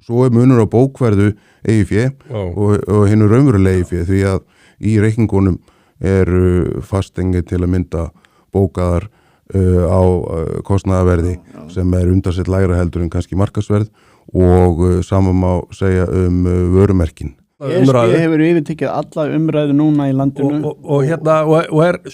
Svo munur á bókverðu eigið fé og hinu raunverulega eigið fé því að í reikningunum fastengi til að mynda bókaðar á kostnaðarverði sem umtalsvert lægra heldur en kannski markaðsverð og sama má segja vörumerkin. ESB hefur yfirtekið alla umræðu núna í landinu og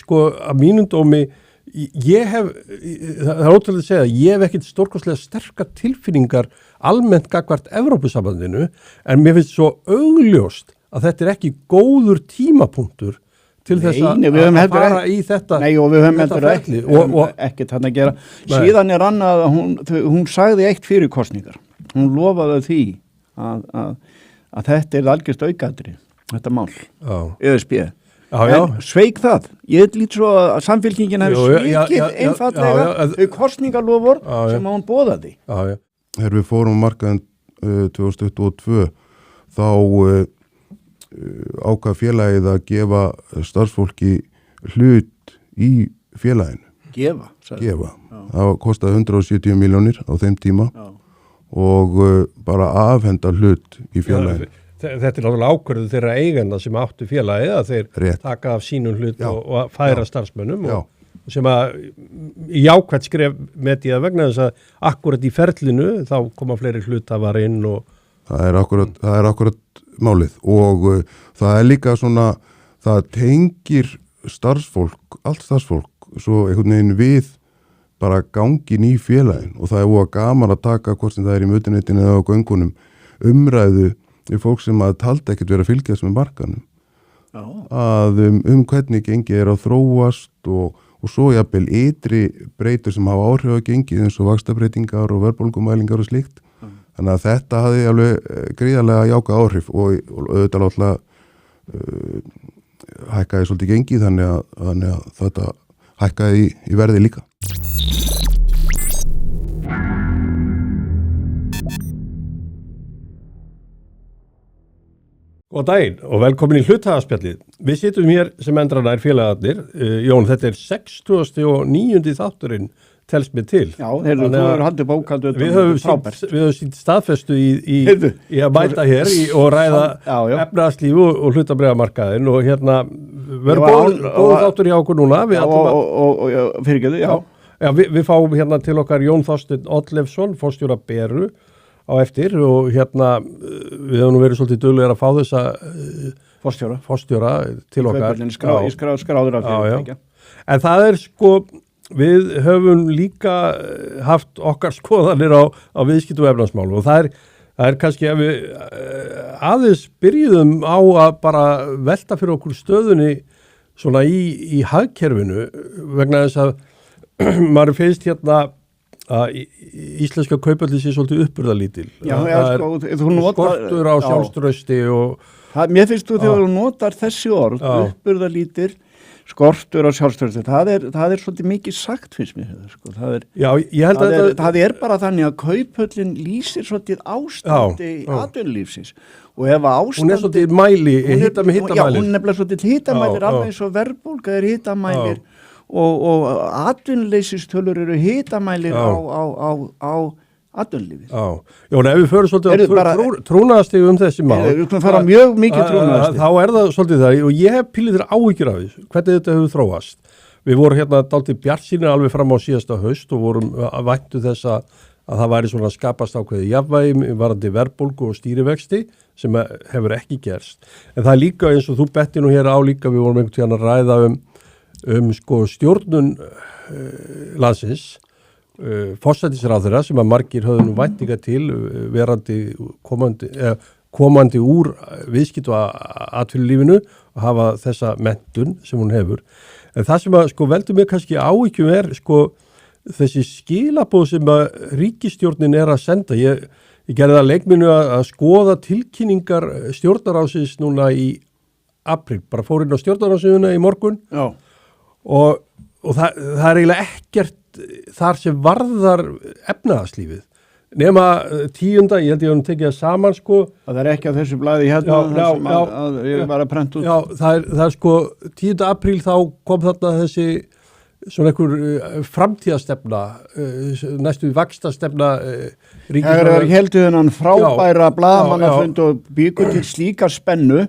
sko að mínum dómi það ótrúlega að segja ég hef ekkert stórkostlega sterkar tilfinningar almennt gagnvart Evrópusambandinu en mér finnst svo augljóst að þetta ekki góður tímapunktur til þess að fara í þetta og við höfum heldur ekki þarna að gera. Síðan annað að hún sagði eitt fyrir kosningar. Hún lofaði því að þetta algjörst aukaðri, þetta mál, ESB. En sveik það. Ég lít svo að samfylkingin hefur sveikið einfallega þau kosningalofur sem hún boðaði. Þegar við fórum markaðin 2022 þá ákvað félagið að gefa starfsfólki hlut í félaginu. Gefa. Það kostaði 170 milljónir á þeim tíma og bara afhenda hlut í félaginu. Þetta náttúrulega ákvörðu þeirra eigenda sem áttu félagið að þeir taka af sínum hlut og færa starfsmönnum og sem að jákvætt skref með því að vegna þess að akkurat í ferlinu þá koma fleiri hlutafar inn og það er akkurat málið og það líka svona það tengir allt starfsfólk svo einhvern veginn við bara gangin í félagin og það voða gaman að taka hvort sem það í mötuneytinu eða á göngunum umræðu í fólk sem að taldi ekkert vera að fylgjast með markanum að hvernig gengi að þróast og svo jafnvel ytri breytur sem hafa áhrif á gengi eins og vaxtabreytingar og verðbólgumælingar og slíkt. Þannig að þetta hafði alveg gríðarlega jákvæð áhrif og auðvitað látlega hækkaði svolítið gengi þannig að þetta hækkaði í verði líka. Góðan daginn og velkomin í hluthafaspjallið. Við sitjum hér sem endranær félagarnir. Jón, þetta 69. þátturinn telst mig til. Já, þú hefur haldið bókaldu. Við höfum sýnt staðfestu í að mæta hér og ræða efnahagslíf og hlutabréfamarkaðinn og hérna verður góð þáttur hjá okkur núna. Fyrirgeðu, já. Við fáum hérna til okkar Jón Þorsteinn Oddleifsson, forstjóra Beru á eftir og hérna við höfum nú verið svolítið duglegir að fá þessa forstjóra til okkar. Skráður af fyrirtækja. En það sko við höfum líka haft okkar skoðanir á viðskiptum og efnahagsmálum og það kannski ef við aðeins byrjuðum á að bara velta fyrir okkur stöðunni svona í hagkerfinu vegna þess að maður finnst hérna að íslenska kaupalli sé svolítið uppburðalítil. Skortur á sjálfstrausti og mér finnst þú þegar þú notar þessi orð uppburðalítil skortur á sjálfstrausti, það er svolítið mikið sagt finnst mér sko. Ég held að það bara þannig að kauphöllin lýsir svolítið ástandi atvinnulífsins og ef ástandi hún svolítið mæli, hittamælir. Já, hún nefnilega svolítið hittamælir alveg eins og verðbólga hittamælir og atvinnuleysistölur eru hitamælir á atvinnulífið. Jón, ef við förum svolítið á trúnaðarstig þessi mál. Við kunum fara mjög mikið trúnaðarstig. Þá það svolítið það og ég hef pílið þér áhyggjur af þessu. Hvernig þetta hefur þróast? Við vorum hérna dálítið bjartsýnir alveg fram á síðasta haust og vorum væntu þess að það væri svona skapast ákveðið jafnvægi varðandi verðbólgu og stýrivexti sem hefur ekki gerst. En það líka eins og þú betti nú hér á líka við vorum einhvern tíðan að ræða sko stjórnun landsins forsætisráðherra sem að margir höfðu nú væntinga til verandi komandi úr viðskiptu atvinnulífinu og hafa þessa menntun sem hún hefur. En það sem að sko veldur mér kannski áhyggjum sko þessi skilaboð sem að ríkisstjórnin að senda. Ég gerði það leikminu að skoða tilkynningar stjórnarráðsins núna í apríl, bara fór inn á stjórnarráðsina í morgun. Já. Og það eiginlega ekkert þar sem varðar efnahagslífið. Nema 10. ég held ég að tekið það saman sko. Það ekki að þessu blaði hérna að ég var að prenta út. Já, það sko 10. apríl þá kom þarna þessi svona einhver framtíðastefna, næstu vaxtastefna Þegar heldur þennan frábæra blaðamannafund og byggur til slíka spennu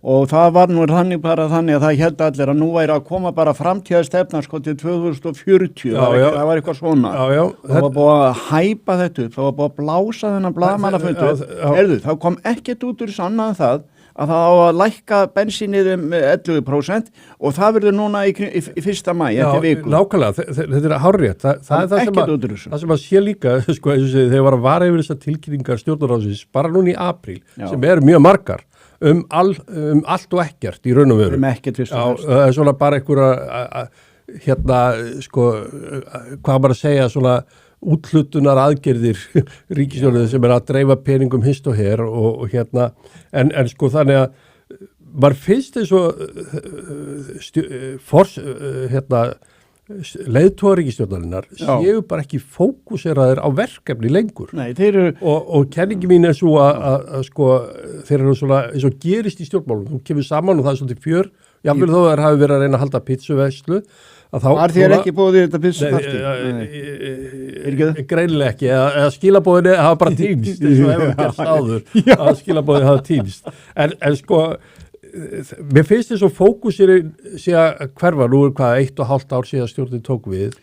og það var nú þannig að það held allir að nú væri að koma bara framtíðastefna sko til 2040, það var eitthvað svona. Það var búið að hæpa þetta upp, það var búið að blása þennan blaðamannafundu. Það kom ekkert út úr sann að það á að lækka bensínið 11% og það verður núna í 1. maí eftir viku. Nákvæmlega, þetta hárrétt. Það sem að sé líka, sko, þegar var að vara yfir þessar tilkynningar stjórnarráðsins bara núna í apríl, sem eru mjög margar, allt og ekkert í raun og veru. Ekkert fyrst og fremst. Það er svona bara einhverja, sko, hvað maður að segja, svona úthluttunar aðgerðir ríkisstjórnar sem er að dreifa peningum hist og her og en sko þannig að maður finnst eins og leiðtogar ríkisstjórnarinnar séu bara ekki fókuseraðir á verkefni lengur. Nei, þeir eru og kenningi mín er svo að sko þeir eru svona eins og gerist í stjórnmálum, þú kemur saman og það er svolítið fjör, jafnvel þó þær hafi verið að reyna að halda pizzuveislu. Var þér ekki búið þetta pizzuparti? Greinilega ekki, eða skilabóðinni hafa bara týnst, eins og hefur gerst áður að skilabóðinni hafa týnst. En sko, mér finnst þess að fókusir sé að hverfa, nú er hvað 1,5 ár síðan stjórnin tók við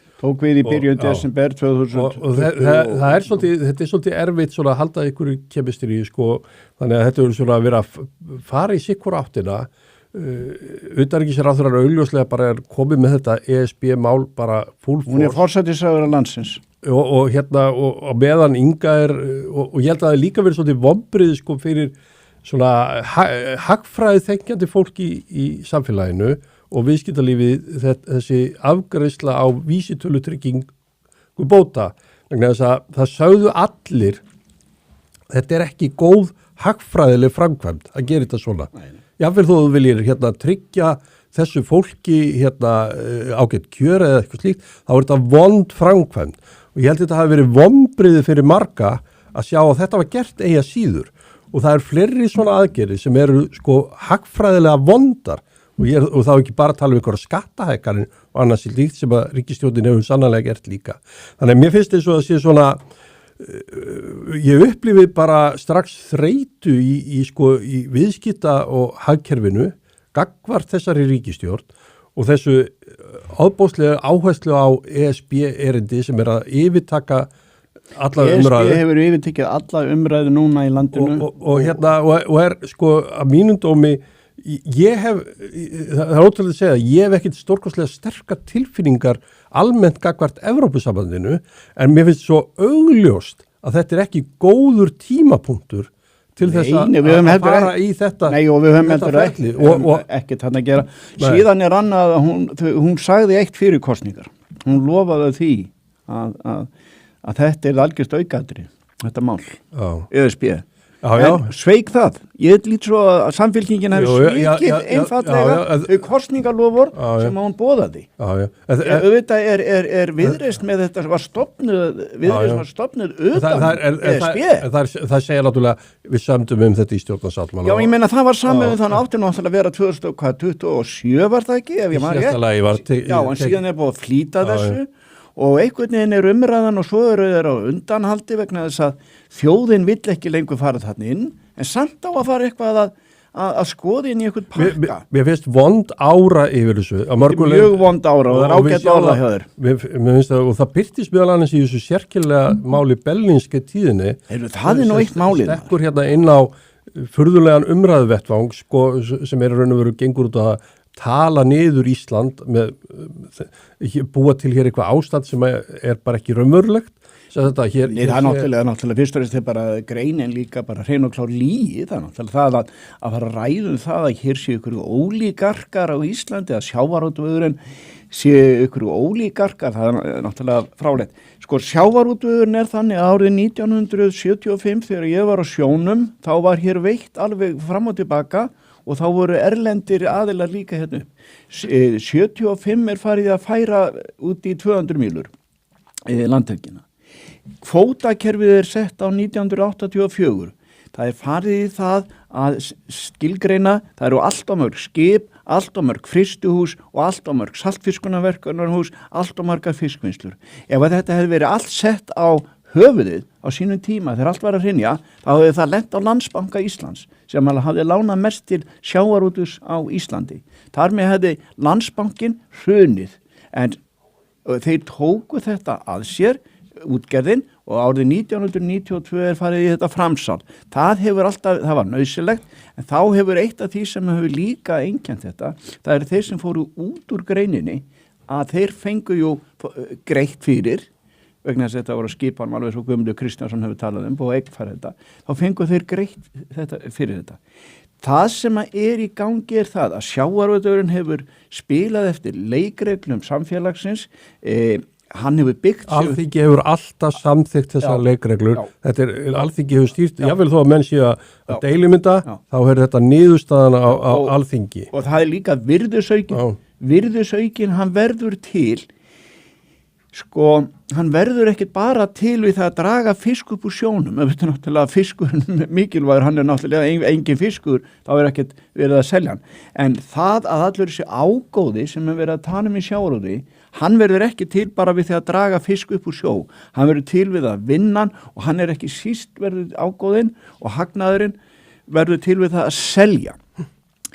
í byrjun desember 2000 og þetta er svolítið erfitt svona að halda ykkur í kemistri, sko, þannig að þetta er svona að vera að fara í sikkur áttina. Utanríkisráðherra augljóslega bara er komið með þetta ESB-mál bara full force. Hún er forsætisráðherra landsins. Og meðan Inga er, og ég held að það er líka verið svolítið vombrið sko fyrir svona hagfræði þenkjandi fólki í samfélaginu og viðskiptalífið þessi afgreiðsla á vísitölutryggingu bóta. Vegna þess að það sögðu allir, þetta er ekki góð hagfræðileg framkvæmd að gera þetta svona. Jafnvel þó þú viljir tryggja þessu fólki ágætt kjör eða eitthvað slíkt, þá er þetta vond framkvæmd. Og ég held að þetta hafi verið vombriði fyrir marga að sjá að þetta var gert eigi að síður. Og það er fleiri svona aðgerðir sem eru sko hagfræðilega vondar. Og þá ekki bara tala um einhverja skattahækkanir og annars slíkt sem að ríkisstjórnin hefur sannarlega gert líka. Þannig að mér finnst þess að það sé svona ég upplifi bara strax þreytu í viðskipta og hagkerfinu gagnvart þessari ríkisstjórn og þessu ábóðslega áherslu á ESB erindi sem er að yfirtaka alla umræðu. ESB hefur yfirtekið alla umræðu núna í landinu og er sko að mínum dómi það er ótrúlega að segja að ég hef ekkert stórkostlega sterkar tilfinningar almennt gagnvart Evrópusambandinu en mér finnst svo augljóst að þetta er ekki góður tímapunktur til þess að fara í þetta. Nei, og við höfum heldur ekkert hann að gera. Síðan er annað að hún sagði eitt fyrir kosningar. Hún lofaði því að þetta er algjörst aukaðri, þetta mál, ESB. En sveik það. Ég lít svo að samfylkingin hefur sveikið einfallega þau kosningalofur sem hún boðaði. Auðvitað er viðreisn með þetta var stofnuð utan ESB. Það segja náttúrulega við sömdum þetta í stjórnarsáttmála. Já, ég meina það var saman þannig átti náttúrulega að vera 2027 var það ekki, ef ég man rétt. Já, en síðan er búið að flýta þessu. Og einhvern veginn er umræðan og svo eru þeir á undanhaldi vegna þess að þjóðin vill ekki lengur fara þarna inn, en samt á að fara eitthvað að skoða inn í einhvern pakka. Mér finnst vond ára yfir þessu. Mjög vond ára og það er ágætt ára hjá þér. Mér finnst það, og það birtist meðal annars í þessu sérkennilega máli berlínske tíðinni. Það er nú eitt málið. Stekkur inn á furðulegan umræðuvettvang sko, sem er raun og veru gengur út að tala niður Ísland með búa til hér eitthvað ástand sem er bara ekki raunverulegt. Nei, það er náttúrulega fyrst og reynst þegar bara greinin líka bara hrein og klár lígi, það er náttúrulega það að fara að ræðum það að hér séu ykkur ólígarkar á Íslandi, að sjávarútvegurinn séu ykkur ólígarkar, það er náttúrulega frálegt. Sko sjávarútvegurinn er þannig að árið 1975 þegar ég var á sjónum, þá var hér veitt alveg fram og tilbaka og þá voru erlendir aðilar líka hérna upp. 75 er farið að færa út í 200 mílur landhelgina. Kvótakerfið er sett á 1984. Það farið í það að skilgreina, það eru allt of mörg skip, allt of mörg frystuhús og allt of mörg saltfiskunarverkunarhús, allt of margar fiskvinnslur. Ef að þetta hefði verið allt sett á höfuðið á sínum tíma þegar allt var að hrynja, þá hefði það lent á Landsbanka Íslands sem hafði lánað mest til sjávarútvegs á Íslandi. Þar með hefði Landsbankin hrunið, en þeir tóku þetta að sér, útgerðin, og árið 1992 farið í þetta framsal. Það var nauðsynlegt, en þá hefur eitt af því sem hefur líka einkennt þetta, það eru þeir sem fóru út úr greininni, að þeir fengu jú greitt fyrir, vegna þess að þetta voru skipan alveg svo Guðmundur Kristjánsson hefur talað og eigfæra þetta, þá fengu þeir greitt þetta, fyrir þetta. Það sem í gangi það að sjávarútvegurinn hefur spilað eftir leikreglum samfélagsins, hann hefur byggt Alþingi hefur alltaf samþykkt þessar leikreglur. Þetta Alþingi hefur stýrt, jável þó að menn sé að deilumynda, þá er þetta niðurstaðan á Alþingi. Og það líka virðisaukin, hann verður til, hann verður ekkert bara til við það að draga fisk upp úr sjónum. Ef þetta náttúrulega fiskurinn mikilvægur, hann náttúrulega engin fiskur, þá ekkert verið að selja hann. En það að allur þessi ágóði sem verið að tala í sjávarútvegi, hann verður ekki til bara við því að draga fisk upp úr sjó. Hann verður til við að vinna hann, og hann ekki síst verður ágóðin og hagnaðurinn verður til við það að selja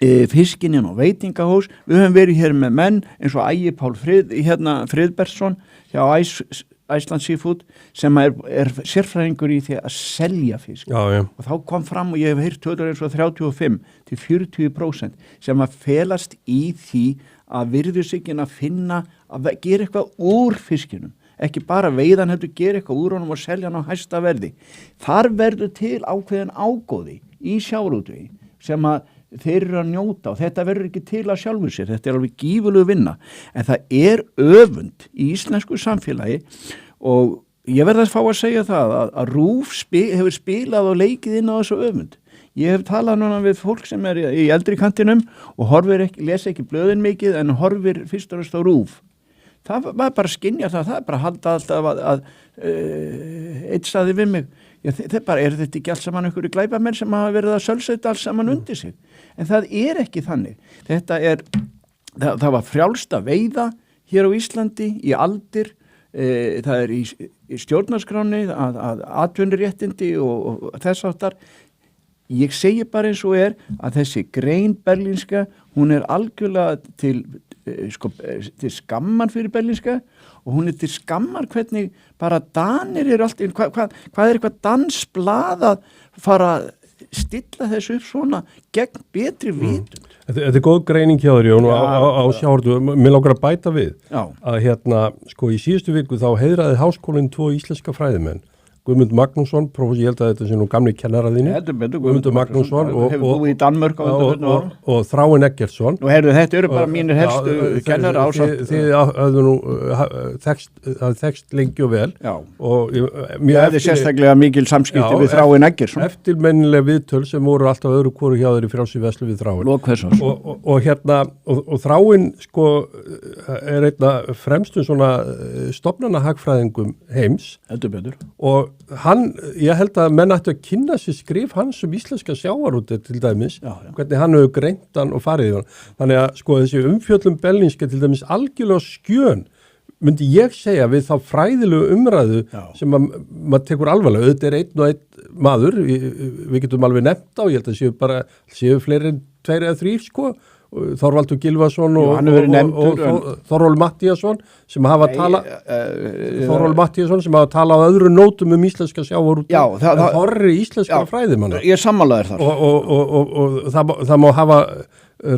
fiskinn inn á veitingahús. Við höfum verið hér með menn eins og Ægir Pál Friðbertsson hjá Iceland Seafood sem er sérfræðingur í því að selja fisk. Og þá kom fram, og ég hef heyrt tölur eins og 35-40% sem að felast í því að virðisaukin að finna að gera eitthvað úr fiskinum, ekki bara veiðan, heldur gera eitthvað úr honum og selja hann á hæsta verði. Þar verður til ákveðin ágóði í sjávarútvegi sem að þeir eru að njóta, og þetta verður ekki til að sjálfu sér, þetta alveg gífurlegu vinna, en það öfund í íslensku samfélagi, og ég verð að fá að segja það að RÚV hefur spilað og leikið inn á þessu öfund. Ég hef talað núna við fólk sem í eldri kantinum og lesa ekki blöðin mikið, en horfir fyrst og næst á RÚV. Það var bara að skynja það bara að halda alltaf að eitt staði við mig, þetta ekki allt saman einhverju glæpamenn sem hafa verið að sölsæta allt saman undir sig, en það ekki þannig. Það var frjálst að veiða hér á Íslandi í aldir, það í stjórnarskráni að atvinnuréttindi og þess áttar. Ég segi bara eins og að þessi grein berlínska, hún algjörlega til skamman fyrir berlínska, og hún til skammar hvernig bara Danir alltaf, hvað eitthvað dansblað að fara að stilla þessu upp svona gegn betri vitund. Þetta góð greining hjá þér, Jón, á sjávarútvegi. Mér langar að bæta við að í síðustu viku þá heiðraði háskólinn 2 íslenska fræðimenn, Guðmund Magnússon, prófessor, ég held að þetta sé nú gamli kennaraðinni, Guðmund Magnússon og Þráinn Eggertsson. Nú þetta eru bara mínir helstu kennara ásamt. Þið hafðu nú þekst lengi og vel. Já, ég hefði sérstaklega mikil samskipti við Þráinn Eggertsson. Eftirmennileg viðtöl sem voru alltaf öðru hvoru hjá þeir í frjálsri verslu við Þráinn. Og Þráinn einna fremstum svona stofnanahagfræðingum heims. Heldur betur. Og ég held að menn ættu að kynna sér skrif hans íslenska sjávarútveg til dæmis, hvernig hann hefur greint hann og farið í hann. Þannig að þessi umfjöllum berlínska til dæmis algjörlega skjön, myndi ég segja við þá fræðilegu umræðu sem maður tekur alvarlega. Þetta einn og einn maður, við getum alveg nefnt á, ég held að séu fleiri en 2 eða 3, Þorvaldur Gylfason og Þorvald Matthíasson sem hafa talað á öðru nótum íslenska sjávarútveg en horri íslenska fræðimanna. Ég sammála þér þar. Og það má hafa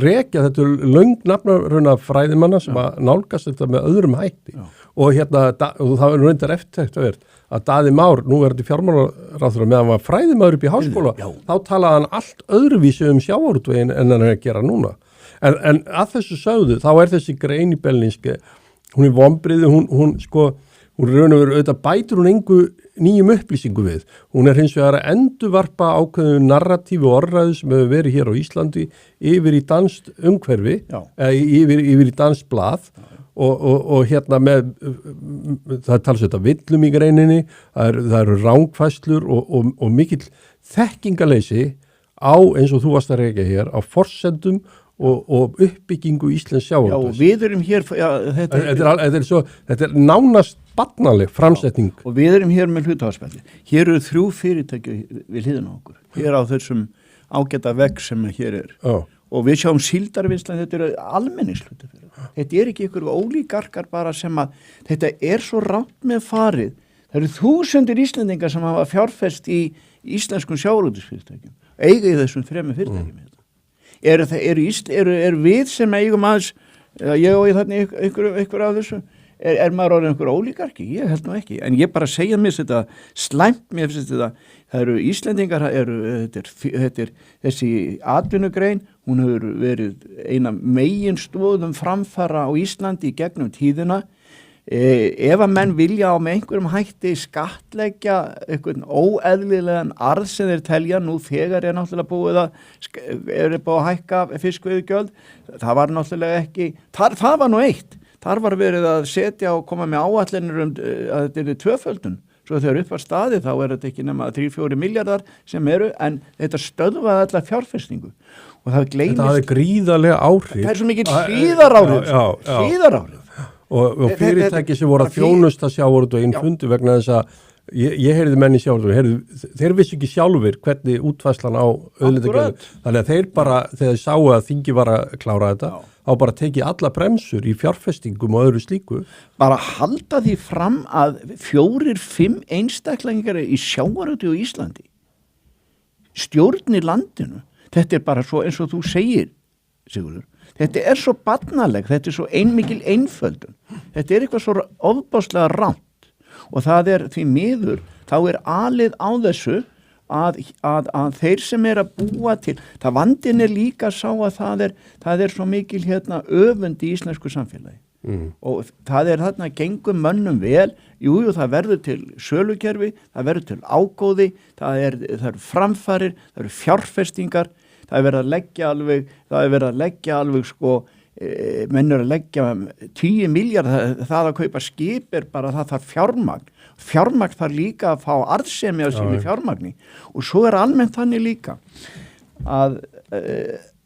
rekja þetta löng nafnaruna fræðimanna sem að nálgast þetta með öðrum hætti. Og það er reyndar eftirtektarvert að Daði Már, nú þetta fjármálaráðherra, meðan hann var fræðimaður upp í háskóla, þá talaði hann allt öðruvísi sjávarútveginn en hann að gera núna. En að þessu sögðu, þá þessi grein í berlínska, hún vonbrigði, hún raun og veru auðvitað bætur hún engu nýjum upplýsingu við. Hún hins vegar að endurvarpa ákveðinu narratífi og orðræðu sem hefur verið hér á Íslandi yfir í danskt umhverfi, yfir í danskt blað. Og með, það talast þetta villum í greininni, það eru rángfærslur og mikill þekkingaleysi á eins og þú varst að rekja hér á forsendum og uppbyggingu Íslands sjávarútvegs. Já, og við erum hér þetta er nánast barnaleg framsetning. Já, og við erum hér með hluthafaspjalli. Hér eru 3 fyrirtæki við hliðina á okkur. Hér á þessum ágæta vegg sem hér er. Já. Og við sjáum síldarvinnslan, þetta eru almenningshlutafélag. Þetta er ekki ykkur ólíkarkar bara sem að þetta er svo rátt með farið. Það eru 1000 Íslendingar sem hafa fjárfest í íslenskum sjávarútvegsfyrirtækjum. Eiga í þessum 3 fyrirtækjum. Er við sem eigum aðeins, ég og ég þannig ykkur af þessu, er maður orðin ykkur ólíkarki? Ég held nú ekki, en ég bara segja mér þetta slæmt, mér finnst þetta, það eru Íslendingar, þetta er þessi atvinnugrein, hún hefur verið eina meginstoðum framfara á Íslandi í gegnum tíðina. Ef að menn vilja á með einhverjum hætti skattleggja einhvern óeðlilegan arð sem þeir telja, nú þegar er náttúrulega búið að hækka fiskveiðigjöld, það var náttúrulega ekki, það var nú eitt, þar var verið að setja og koma með áætlanir að þetta er 2-földun, svo þegar upp að staði þá er þetta ekki nema 3-4 milljarðar sem eru, en þetta stöðvaði allar fjárfestingu og það gleymist. Þetta hafði gríðarlega áhrif. Það er svo mikið hríðaráhrif. Og fyrirtæki sem voru að þjónusta sjávarútveginn fundu vegna þess að ég heyrði menn í sjávarútveginn, þeir vissu ekki sjálfur hvernig útfærslan á auðlindagjöld. Þannig að þeir bara, þegar þeir sáu að þingi var að klára þetta, á bara tekið alla bremsur í fjárfestingum og öðru slíku. Bara halda því fram að 4-5 einstaklingar í sjávarútvegi á Íslandi stjórnir landinu. Þetta er bara svo eins og þú segir, Sigurður. Þetta er svo barnaleg, þetta er svo einmikil einföldun. Þetta er eitthvað svo ofboðslega rangt og það er því miður, þá er alið á þessu að þeir sem er að búa til, það vandinn er líka sá að það er svo mikil öfund í íslensku samfélagi. Og það er þarna gengum mönnum vel, jú, það verður til sölukerfi, það verður til ágóði, það eru framfarir, það eru fjárfestingar. Það er verið að leggja alveg sko, menn eru að leggja 10 milljarðar, það að kaupa skip er bara, það þarf fjármagn. Fjármagn þarf líka að fá arðsemi á sínu fjármagni og svo er almennt þannig líka að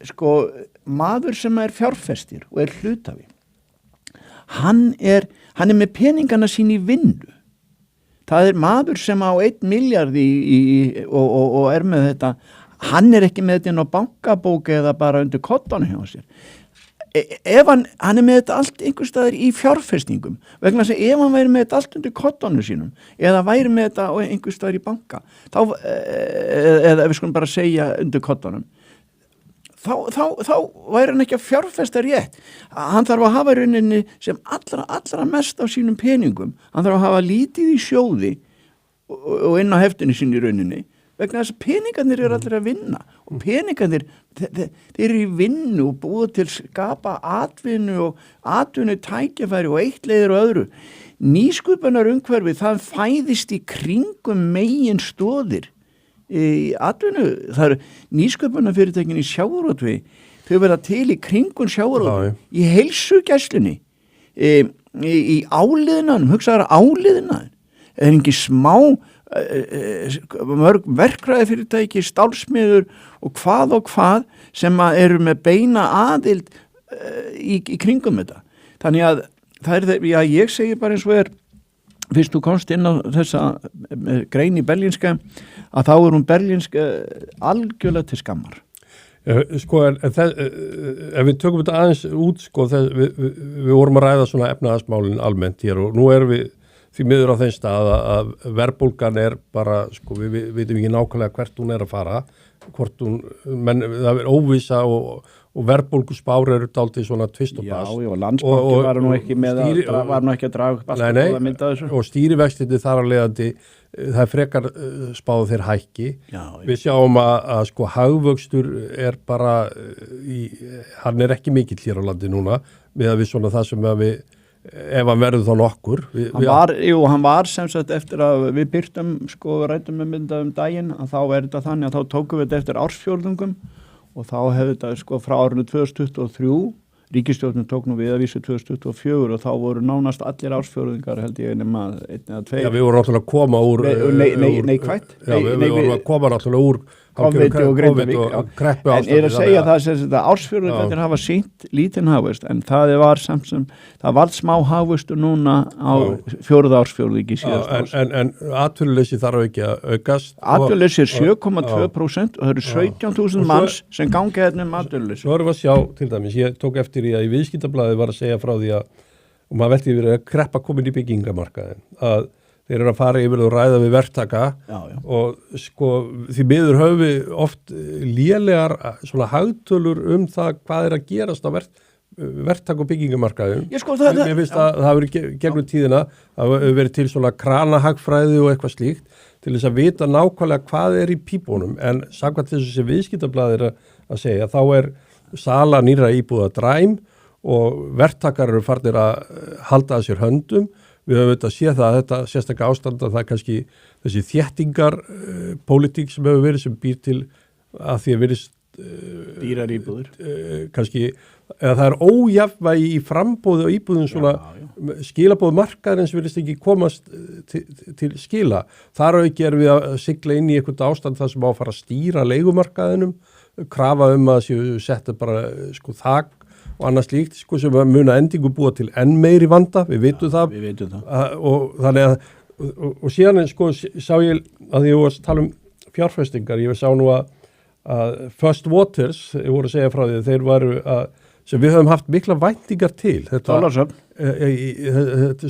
sko, maður sem er fjárfestir og er hluthafi, hann er með peningana sín í vinnu. Það er maður sem á 1 milljarð og er með þetta. Hann er ekki með þetta inn á bankabók eða bara undir kottanum hjá sér. Ef hann er með þetta allt einhvers staðar í fjárfestingum, vegna þess að ef hann væri með þetta allt undir kottanum sínum eða væri með þetta einhvers staðar í banka, þá, eða við skulum bara segja undir kottanum, þá væri hann ekki að fjárfesta rétt. Hann þarf að hafa í rauninni sem allra mest á sínum peningum. Hann þarf að hafa lítið í sjóði og inn á heftinu sín í rauninni, vegna þess að peningarnir eru allir að vinna og peningarnir, þeir eru í vinnu og búið til skapa atvinnu og atvinnu tækifæri og eitt leiðir og öðru. Nýsköpunar umhverfi, það fæðist í kringum megin stóðir í atvinnu. Það eru nýsköpunarfyrirtækin í sjávarútvegi, þau verða til í kringum sjávarútvegi, í heilsugæslunni, í áliðnaðinum, hugsaður áliðnaðin. Það er ekki smá mörg verkfræðifyrirtæki, stálsmiður og hvað sem eru með beina aðild í kringum þetta. Þannig að ég segi bara eins og fyrst þú komst inn á þessa grein í berlínska, að þá hún berlínska algjörlega til skammar. Sko, ef við tökum þetta aðeins út, sko, við vorum að ræða svona efnahagsmálin almennt hér og nú erum við því miður á þeim stað að verðbólgan er bara, sko, við veitum ekki nákvæmlega hvert hún er að fara, það er óvissa og verðbólguspár eru dálítið svona tvist og bast. Já, og Landsbanki var nú ekki að draga upp allt og mynda þessu. Og stýrivextinni þar að leiðandi, það er frekar spáðu þeir hækki. Já. Við sjáum að sko hagvöxtur er bara, hann er ekki mikill hér á landi núna, með að við svona það sem að við ef hann verður þá nokkur. Hann var sem sagt eftir að við byrtum, sko, rættum mynda daginn, að þá er þetta þannig að þá tókum við þetta eftir ársfjórðungum og þá hefði þetta, sko, frá árinu 2023 ríkisstjórnin tók nú við að vísu 2024 og þá voru nánast allir ársfjórðingar held ég nema 1 eða 2. Já, við vorum náttúrulega að koma úr... Neikvætt? Já, við vorum að koma náttúrulega úr COVID og Grindavík. Kreppu ástandi. En er að segja það að ársfjórðingar hafa sýnt lítinn hagvöxt, en það var það var smá hagvöxtur núna á fjórða ársfjórðingi síðast árs. En atvinnuleysi þarf ekki að aukast. Atvinnuleysi er 7,2% og það eru 17.000 manns sem gangi hérna atvinnuleysi. Svo erum við að sjá, til dæmis, ég tók eftir í að í Viðskiptablaðið var að segja frá því og maður velti yfir að kreppa komin í byggingamarkaðin, að þeir eru að fara yfir og ræða við verktaka og sko því miður höfum við oft lélegar svona hagtölur það hvað að gerast á verktaka og byggingamarkaðum. Mér finnst að það hafi verið gegnum tíðina, það hafi verið til svona kranahagfræði og eitthvað slíkt til þess að vita nákvæmlega hvað í pípunum, en samkvæmt þessu sem Viðskiptablaðið að segja, þá sala nýrra íbúða dræm og verktakar eru farnir að halda að sér höndum. Við höfum auðvitað séð það að þetta sérstaklega ástand að það kannski þessi þéttingar pólitík sem hefur verið sem býr til að því að verið dýrar íbúður. Kannski, eða það ójafnvægi í frambóði og íbúðum svona skilabóð markaðarins verðist ekki komast til skila. Þar auki við að sigla inn í eitthvað ástand það sem á að fara að stýra leigumarkaðinum, krafa að séu setta bara sko þak og annars líkt, sko, sem muna endingu búa til enn meiri vanda, við vitum það. Við vitum það. Og þannig að, og síðan, sko, sá ég að ég var að tala fjárfestingar, ég sá nú að First Waters, ég voru að segja frá því að þeir varu sem við höfum haft mikla væntingar til. Þetta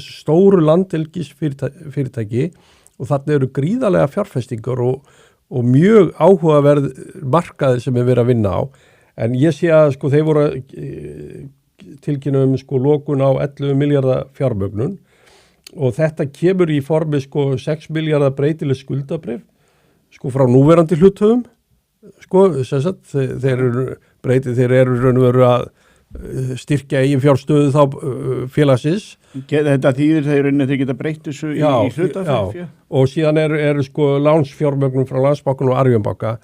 stóru landelgis fyrirtæki og þarna eru gríðarlega fjárfestingar og mjög áhugaverð markaðir sem við verið að vinna á. En ég sé að sko þeir voru tilkynna sko lokun á 11 miljardar fjármögnun og þetta kemur í formi sko 6 miljardar breytileg skuldabrif sko frá núverandi hluthöfum sko sem sagt þeir eru raun og veru að styrkja eigin fjárstöðu þá félagsins. Þetta þýðir þeir geta breytt þessu í hlutafélag. Já, og síðan eru sko lánsfjármögnun frá Landsbankann og Arion banka.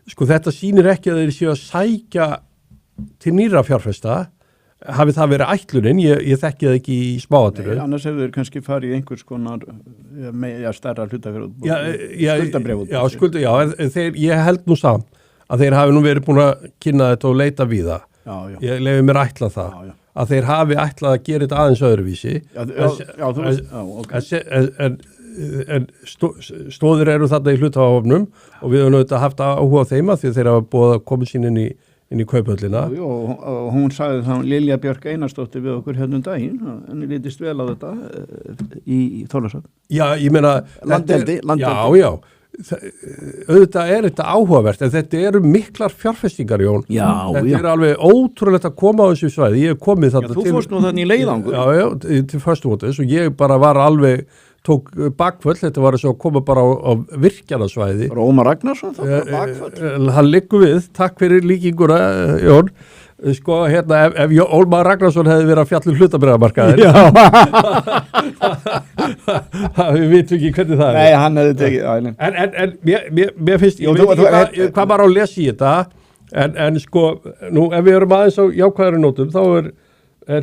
Sko þetta sýnir ekki að þeir séu að sækja til nýra fjárfesta, hafi það verið ætlunin, ég þekki það ekki í smáatriðu. Nei, annars hefur þeir kannski farið í einhvers konar stærra hlutafjárútboð, skuldabréfútboð. Ég held nú samt að þeir hafi nú verið búin að kynna þetta og leita við það. Ég leyfi mér að ætla það. Að þeir hafi ætlað að gera þetta aðeins öðruvísi. En stóðir eru þarna í hluthafahofnum og við höfum auðvitað haft áhuga á þeim því þeir hafa búið að koma sín inn í kauphöllina. Og hún sagði þá Lilja Björk Einarsdóttir við okkur hérna daginn, henni lítist vel á þetta í Þorlákshöfn. Já, ég meina landeldi. Já. Auðvitað þetta áhugavert en þetta eru miklar fjárfestingar, Jón. Þetta er alveg ótrúlegt að koma á þessu svæði. Ég hef komið þarna til... Já, þú fórst nú þannig í leiðangur. Já, til First Waters og ég bara var alveg tók bakföll, þetta var þess að koma bara á virkjanasvæði. Ómar Ragnarsson, það var bakföll. Hann liggur við, takk fyrir líkinguna, Jón. Sko, hérna, ef Ómar Ragnarsson hefði verið að fjalla hlutabréfamarkaðinn. Við vitum ekki hvernig það er. Nei, hann hefði tekið. En mér finnst, ég veit ekki hvað var að lesa í þetta, en sko, nú, ef við erum aðeins á jákvæðari nótum, þá er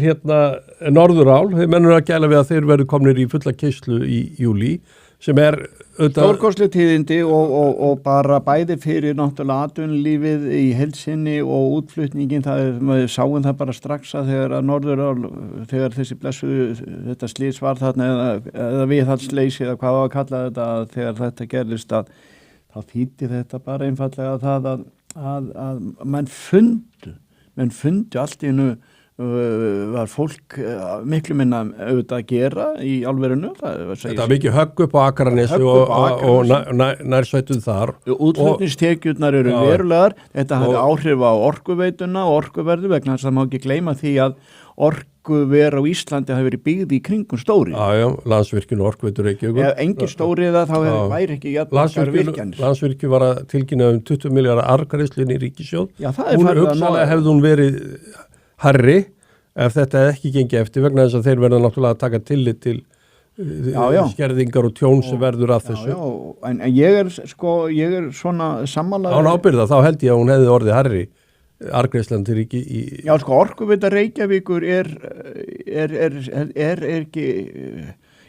hérna Norðurál, þeir mennur að gæla við að þeir verður komnir í fulla keislu í júlí, sem stórkostleg tíðindi og bara bæði fyrir náttúrulega atvinnulífið í heilsinni og útflutningin, við sáum það bara strax að þegar Norðurál, þegar þessi þetta slís var þarna eða viðhaldsleysi eða hvað á að kalla þetta, þegar þetta gerðist þá þýddi þetta bara einfallega það að menn fundu allt í einu var fólk miklu minna auðvitað að gera í álverinu. Þetta var mikið högg upp á Akranesi og nærsveitum þar. Útflutningstekjurnar eru verulegar. Þetta hafði áhrif á orkuveituna og orkuverðu vegna þess að það má ekki gleyma því að orkuver á Íslandi hafi verið byggð í kringum stóri. Já, Landsvirkjun og Orkuveitur Reykjavíkur. Ef engin stóriða þá væri ekki jafnmargar virkjanir. Landsvirkjun var að tilkynna 20 milljarða arðgreiðslu inn í ríkissjóð. Já, það er hugsanlega hefði hún verið hærri ef þetta ekki gengi eftir vegna þess að þeir verða náttúrulega að taka tillit til skerðingar og tjón sem verður að þessu. En ég er svona sammála. Án ábyrgða þá held ég að hún hefði orðið hærri arðgreiðslan til ríki í... Já, sko, Orkuveita Reykjavíkur er ekki...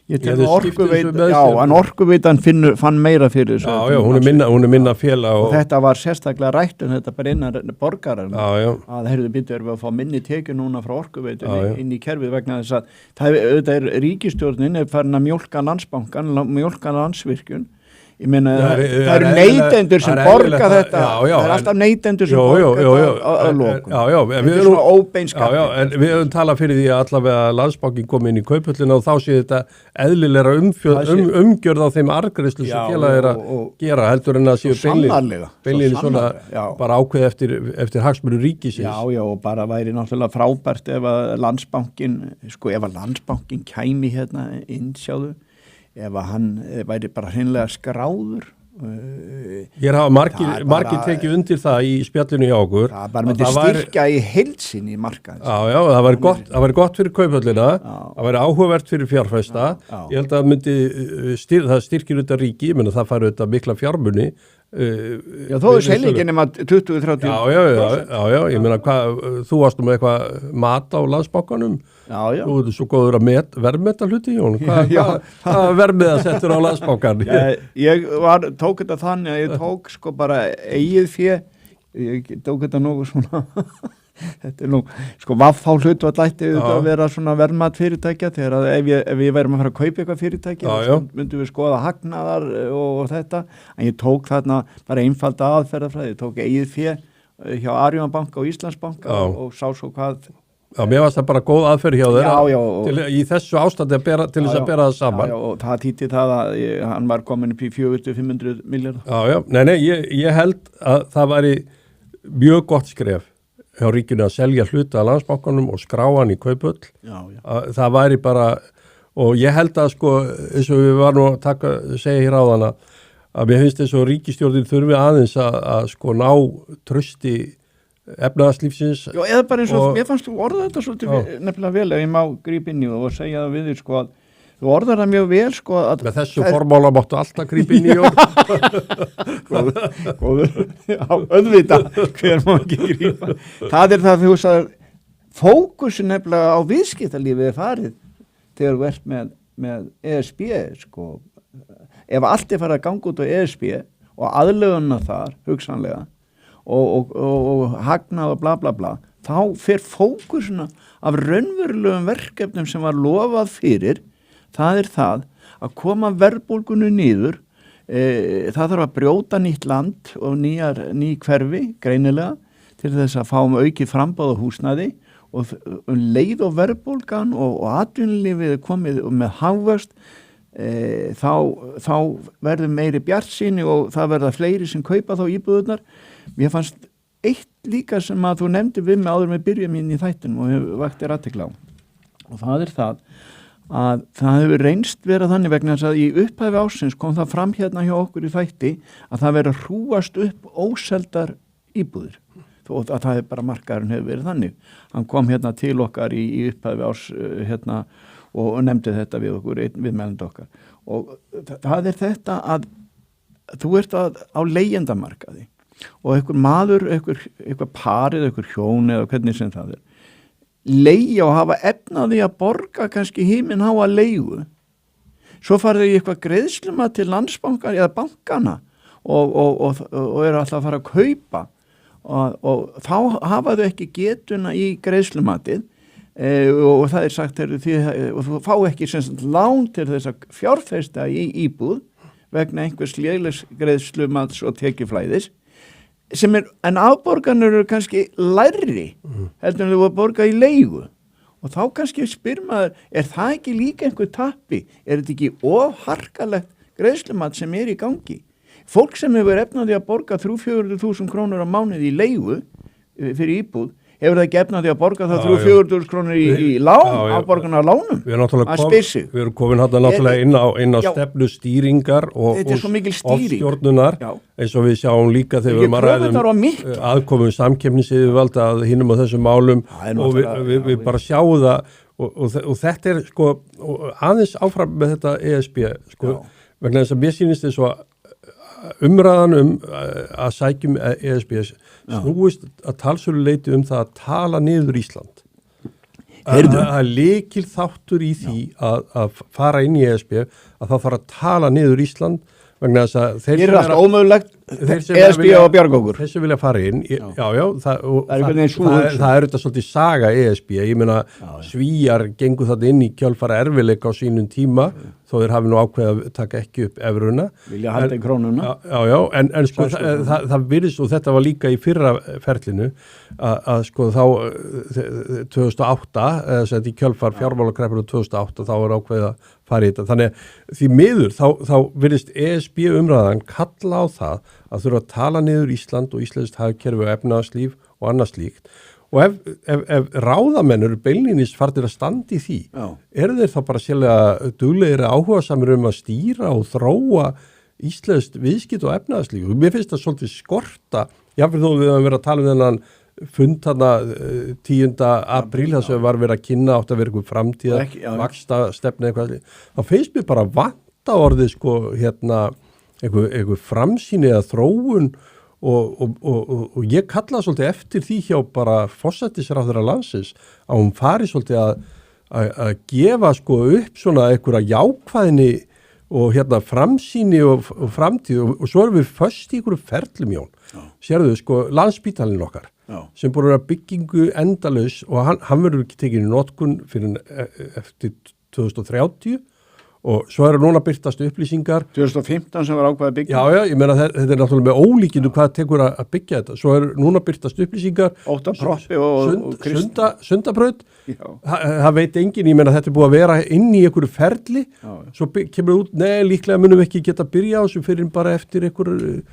Ég tel en Orkuveitan fann meira fyrir þessu. Já, hún er minna félag og þetta var sérstaklega rætt þetta bara innan borgarar að heyrðu býttu erum við að fá minni tekjur núna frá Orkuveitunni inn í kerfið vegna þess að þetta ríkisstjórnin farin að mjólka Landsbankann, mjólka Landsvirkjun. Ég meina, það eru neytendur sem borga þetta, það er alltaf neytendur sem borga að lokum. Þetta er svona óbein skatt. En við höfum talað fyrir því að allavega Landsbankin kom inn í kauphöllina og þá sé þetta eðlilegra umgjörð á þeim arðgreiðslu sem félag að gera heldur en að séu beinlínis svona bara ákveð eftir hagsmuni ríkisins. Já, og bara væri náttúrulega frábært ef að Landsbankin, sko ef að Landsbankin kæmi hérna inn, sjáðu, ef að hann væri bara hreinlega skráður. Hér hafa margir tekið undir það í spjallinu hjá okkur. Það bara myndi styrkja í heilsin í markaðins. Já, það væri gott fyrir kauphöllina, það væri áhugavert fyrir fjárfesta. Ég held að það styrkir þetta ríki, menn að það fari þetta mikla fjármuni. Já, þó er seilingin nema 20-30%. Já, ég meina þú varst með eitthvað mat á Landsbankanum. Já. Þú ert svo góður að verðmeta hluti, Jón. Hvað verðmiða settur á Landsbankan? Ég tók þetta þannig að ég tók sko bara eigið fé, ég tók þetta nógu svona, þetta er nú, sko vaffá hlutu að lætti að vera svona verðmat fyrirtækja þegar ef við værum að fara að kaupa eitthvað fyrirtækja, myndum við skoða hagnaðar og þetta, en ég tók þarna bara einfalda aðferðafræði, ég tók eigið fé hjá Arion banka og Íslandsbanka og sá svo hvað. Já, mér varst það bara góð aðferð hjá þér í þessu ástandi til þess að bera það saman. Já, og það týtti það að hann var komin upp í 400-500 milljarðar. Já, nei, ég held að það væri mjög gott skref hjá ríkinu að selja hluta af Landsbankanum og skrá hann í kauphöll. Það væri bara, og ég held að sko, eins og við varum að segja hér áðan að mér finnst þess að ríkisstjórnin þurfi aðeins að sko ná trausti efnahagslífsins. Já, eða bara eins og, mér fannst þú orða þetta svolítið nefnilega vel ef ég má grípa inn í og segja það við þér sko að þú orðar það mjög vel sko að með þessu formála máttu alltaf grípa inn í góður, já, auðvitað hver má ekki grípa. Það er það þú sagðir, fókusin nefnilega á viðskiptalífið er farið þegar þú ert með ESB sko, ef allt er farið að ganga út á ESB og aðlögunna þar, hugsanlega og hagnað og bla bla bla, þá fer fókusina af raunverulegum verkefnum sem var lofað fyrir, það er það að koma verðbólgunu niður, það þarf að brjóta nýtt land og ný hverfi, greinilega, til þess að fá aukið framboð á húsnæði og leið og verðbólgan og atvinnulífið komið með hagvöxt, þá verður meiri bjartsýni og það verða fleiri sem kaupa þá íbúðurnar. Mér fannst eitt líka sem að þú nefndi við mig áður með byrjum inn í þættinum og vaktir athygli á. Og það er það að það hefur reynst verið þannig vegna þess að í upphæfi ársins kom það fram hérna hjá okkur í þætti að það verið að hrúast upp óseldar íbúðir. Og að það er bara markaðurinn hefur verið þannig. Hann kom hérna til okkar í upphæfi árs hérna og nefndi þetta við okkur, við meðlend okkar. Og það er þetta að þú ert á leigjendamarkaði og einhver maður, einhver parið, einhver hjón eða hvernig sem það er, leigja og hafa efnaði að borga kannski himinháa leigu. Svo farið í eitthvað greiðsluma til Landsbankar eða bankana og eru alltaf að fara að kaupa og þá hafa þau ekki getuna í greiðslumatið og það er sagt og þú fá ekki lán til þess að fjárfesta í íbúð vegna einhvers lélegs greiðslumats og tekjuflæðis en afborganir eru kannski lægri heldur en þú var að borga í leigu og þá kannski spyr maður, er það ekki líka einhver tappi, er þetta ekki ofharkalegt greiðslumat sem er í gangi? Fólk sem hefur efnaði að borga 300-400.000 krónur á mánuði í leigu fyrir íbúð, hefur það ekki efnaði að borga það 300-400.000 krónur í lán, afborgana lánum, að spyrsi. Við erum komin hann náttúrulega inn á stefnu stýringar og ofstjórnunar, eins og við sjáum líka þegar við ræðum aðkomum samkeppnisyfirvalda að hinum á þessum málum og við bara sjáum það og þetta er sko aðeins áfram með þetta ESB sko, vegna þess að mér sýnist þess umræðan að sækjum ESB snúist að talsölu leiti það að tala niður Ísland. Það lykil þáttur í því að fara inn í ESB að það fara að tala niður Ísland vegna þess að þeir er alltaf ómögulegt ESB og bjargókur. Þeir sem vilja fara inn, það er þetta svolítið saga ESB, ég meina Svíjar gengu þetta inn í kjölfara erfiðleika á sínum tíma, þó þeir hafi nú ákveðið að taka ekki upp evruna. Vilja halda í krónuna. En sko það virðist, og þetta var líka í fyrra ferlinu, að sko þá 2008, eða í kjölfar fjármálakreppunum 2008, þá var ákveðið að fara í þetta. Þannig að því miður, þá virðist ESB umræðan kalla á það að þurfa að tala niður Ísland og íslenskt hagkerfi og efnahagslíf og annað slíkt. Og ef ráðamenn eru beinlínis farnir að standa í því, eru þeir þá bara sérlega duglegir áhugasamir að stýra og þróa íslenskt viðskipt og efnahagslíf? Mér finnst það svolítið skorta, jáfnvel þó við höfum verið að tala um þennan fund þarna 10. apríl þar sem var verið að kynna átt að vera einhver framtíða, vaxtastefna eitthvað. Þá finnst mér bara vanta orðið sko einhver framsýni eða þróun og ég kalla svolítið eftir því hjá bara forsætisráðherra landsins að hún fari svolítið að gefa sko upp svona einhverja jákvæðni og framsýni og framtíð og svo erum við föst í einhverju ferlum, Jón. Sérðu sko Landspítalinn okkar sem búið að vera byggingu endalaus og hann verður ekki tekinn í notkun fyrir eftir 2030 og svo eru núna byrtast upplýsingar 2015 sem var ákveðið að byggja. Já, ég meina þetta er náttúrulega með ólíkinu hvað tekur að byggja þetta. Svo eru núna byrtast upplýsingar Óttaproppi og Sundabraut. Það veit enginn, ég meina þetta er búið að vera inn í einhverju ferli. Svo kemur út, líklega munum við ekki geta byrja á þessu fyrir bara eftir einhverju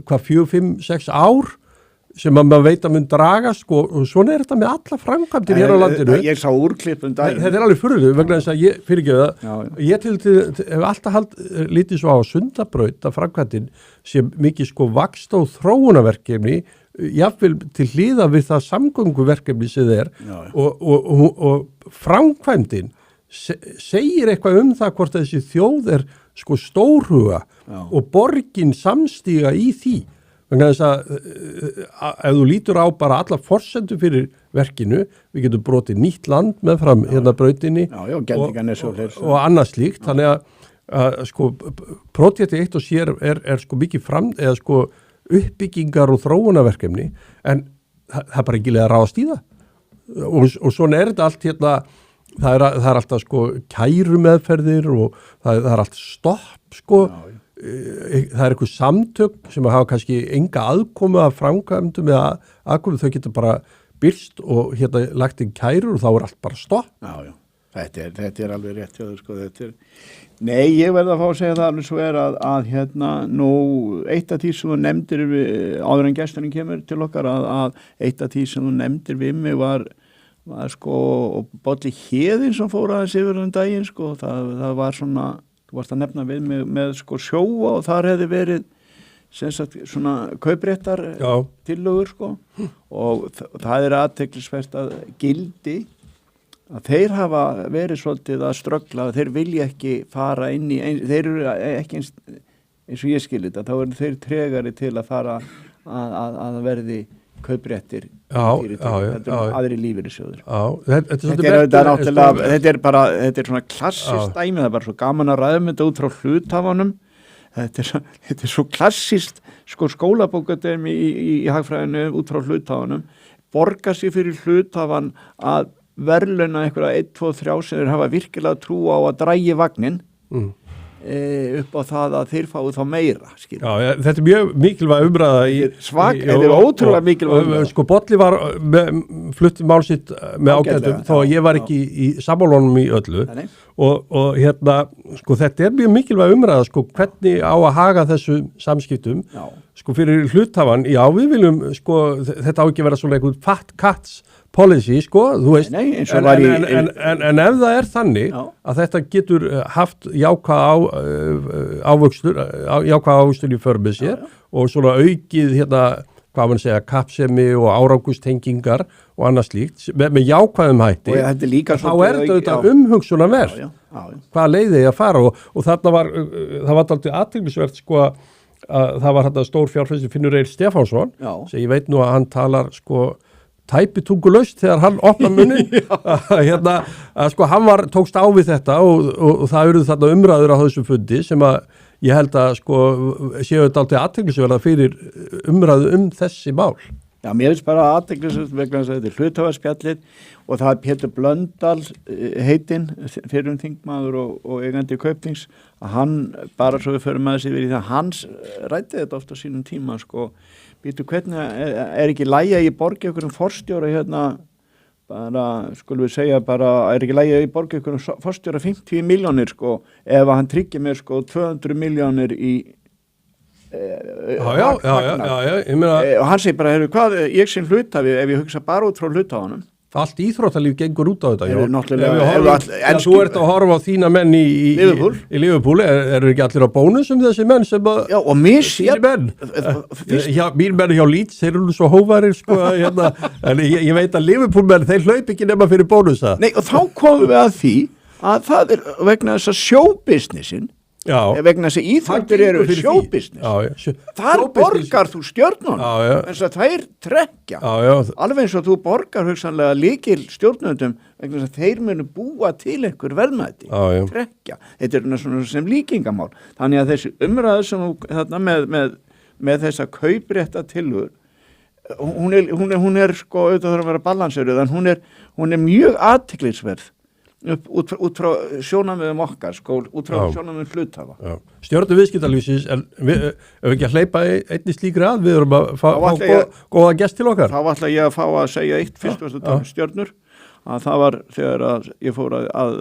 4, 5, 6 ár sem að maður veit að mun dragast og svona er þetta með alla framkvæmdir hér á landinu. Ég sá úrklippum daginn. Þetta er alveg furðu vegna þess að ég fyrirgefi það. Ég hef alltaf lítið svo á Sundabraut að framkvæmdin sé mikið sko vaxt og þróunarverkefni jafnvel til hliða við það samgönguverkefni sem það er og framkvæmdin segir eitthvað það hvort þessi þjóð er sko stórhuga og borgin samstíga í því. Vegna þess að ef þú lítur á bara alla forsendur fyrir verkinu, við getum brotið nýtt land meðfram brautinni og annað slíkt. Þannig að sko projektið eitt og sér er sko mikið eða sko uppbyggingar og þróunarverkefni, en það er bara ekki að ráðast í það. Og svona er þetta allt það er alltaf sko kærumeðferðir og það er allt stopp sko. Það er eitthvað samtök sem hafa kannski enga aðkomu að framkvæmdum eða aðkomu, þau geta bara byrst og lagt inn kærur og þá er allt bara stopp. Já. Þetta er alveg rétt hjá þau sko. Nei, ég verð að fá að segja það alveg svo er að nú eitt af því sem þú nefndir áður en gesturinn kemur til okkar að eitt af því sem þú nefndir við mig var sko Bolli Héðinn sem fór aðeins yfir daginn sko, það var svona. Þú varst að nefna við mig með sko sjóa og þar hefði verið sem sagt svona kaupréttar tillögur sko og það er athyglisvert að Gildi að þeir hafa verið svolítið að ströggla, þeir vilja ekki fara inn í, þeir eru ekki eins og ég skilir þetta, þá eru þeir tregari til að fara að verði kaupréttir aðri lífeyrissjóðir. Þetta er svona klassist dæmi, það er bara svo gaman að ræða þetta út frá hluthafanum. Þetta er svo klassist sko skólabókardæmi í hagfræðinu út frá hluthafanum. Borga sig fyrir hluthafan að verðlauna einhverja 1, 2, 3 sem þeir hafa virkilega trú á að drægi vagnin. Upp á það að þeir fái þá meira. Þetta er mjög mikilvæg umræða þetta er ótrúlega mikilvæg umræða. Sko Bolli var flutt mál sitt með ágætum þó að ég var ekki í samálunum í öllu og sko þetta er mjög mikilvæg umræða sko hvernig á að haga þessu samskiptum sko fyrir hluthafan, við viljum sko þetta á ekki vera svona einhvern fat cats policy, sko, þú veist, en ef það er þannig að þetta getur haft jákvæð ávöxtur í för með sér og svona aukið hvað mann segja, kappsemi og árangustengingar og annað slíkt með jákvæðum hætti, þá er þetta umhugsunarvert hvaða leið eigi að fara og þarna það var dálítið athyglisvert sko að það var þetta stór fjárfæstur Finnur Eir Stefánsson sem ég veit nú að hann talar sko tæpitungulaust þegar hann opna munnin að sko hann tókst á við þetta og það eruð þarna umræður á þessum fundi sem að ég held að sko séu þetta alltaf athyglisverða fyrir umræðu þessi mál. Já, mér finnst bara athyglisverð vegna þess að þetta hluthafaspjallið og það Pétur Blöndal heitinn fyrrum þingmaður og eigandi Kaupþings að hann bara svo við förum að þessi verið það hans rætti þetta oft á sínum tíma sko býtu hvernig ekki lægi að ég borgi ykkur forstjóra hérna bara, skulum við segja bara, ekki lægi að ég borgi ykkur forstjóra 50 milljónir sko ef hann tryggir mér sko 200 milljónir í Já, ég meina og hann segir bara, hvað, ég sem hluthafi ef ég hugsa bara út frá hluthafanum allt íþróttalíf gengur út á þetta en þú ert að horfa á þína menn í Liverpool eru ekki allir á bónusum þessi menn sem að og mín menn hjá Leeds þeir eru svo hóvarir sko, en ég veit að Liverpool menn þeir hlaup ekki nema fyrir bónusa Nei, og þá komum við að því að það vegna þess að showbusinessin vegna þess að íþróttir eru showbusiness þar borgar þú stjórnunum eins og þær trekkja alveg eins og þú borgar hugsanlega lykil stjórnundum vegna þess að þeir munu búa til einhver verðmæti trekkja, þetta er svona sem líkingamál þannig að þessi umræðu sem þarna með þessa kauprétta tillögur hún er sko auðvitað þarf að vera balanseruð en hún er mjög athyglisverð út frá sjónarmiðum okkar sko, út frá sjónarmiðum hluthafa Stjórnum viðskiptalífsins en við höfum ekki að hleypa einni slíkri við erum að fá góða gest til okkar þá ætla ég að fá að segja eitt fyrst stjörnur að það var þegar að ég fór að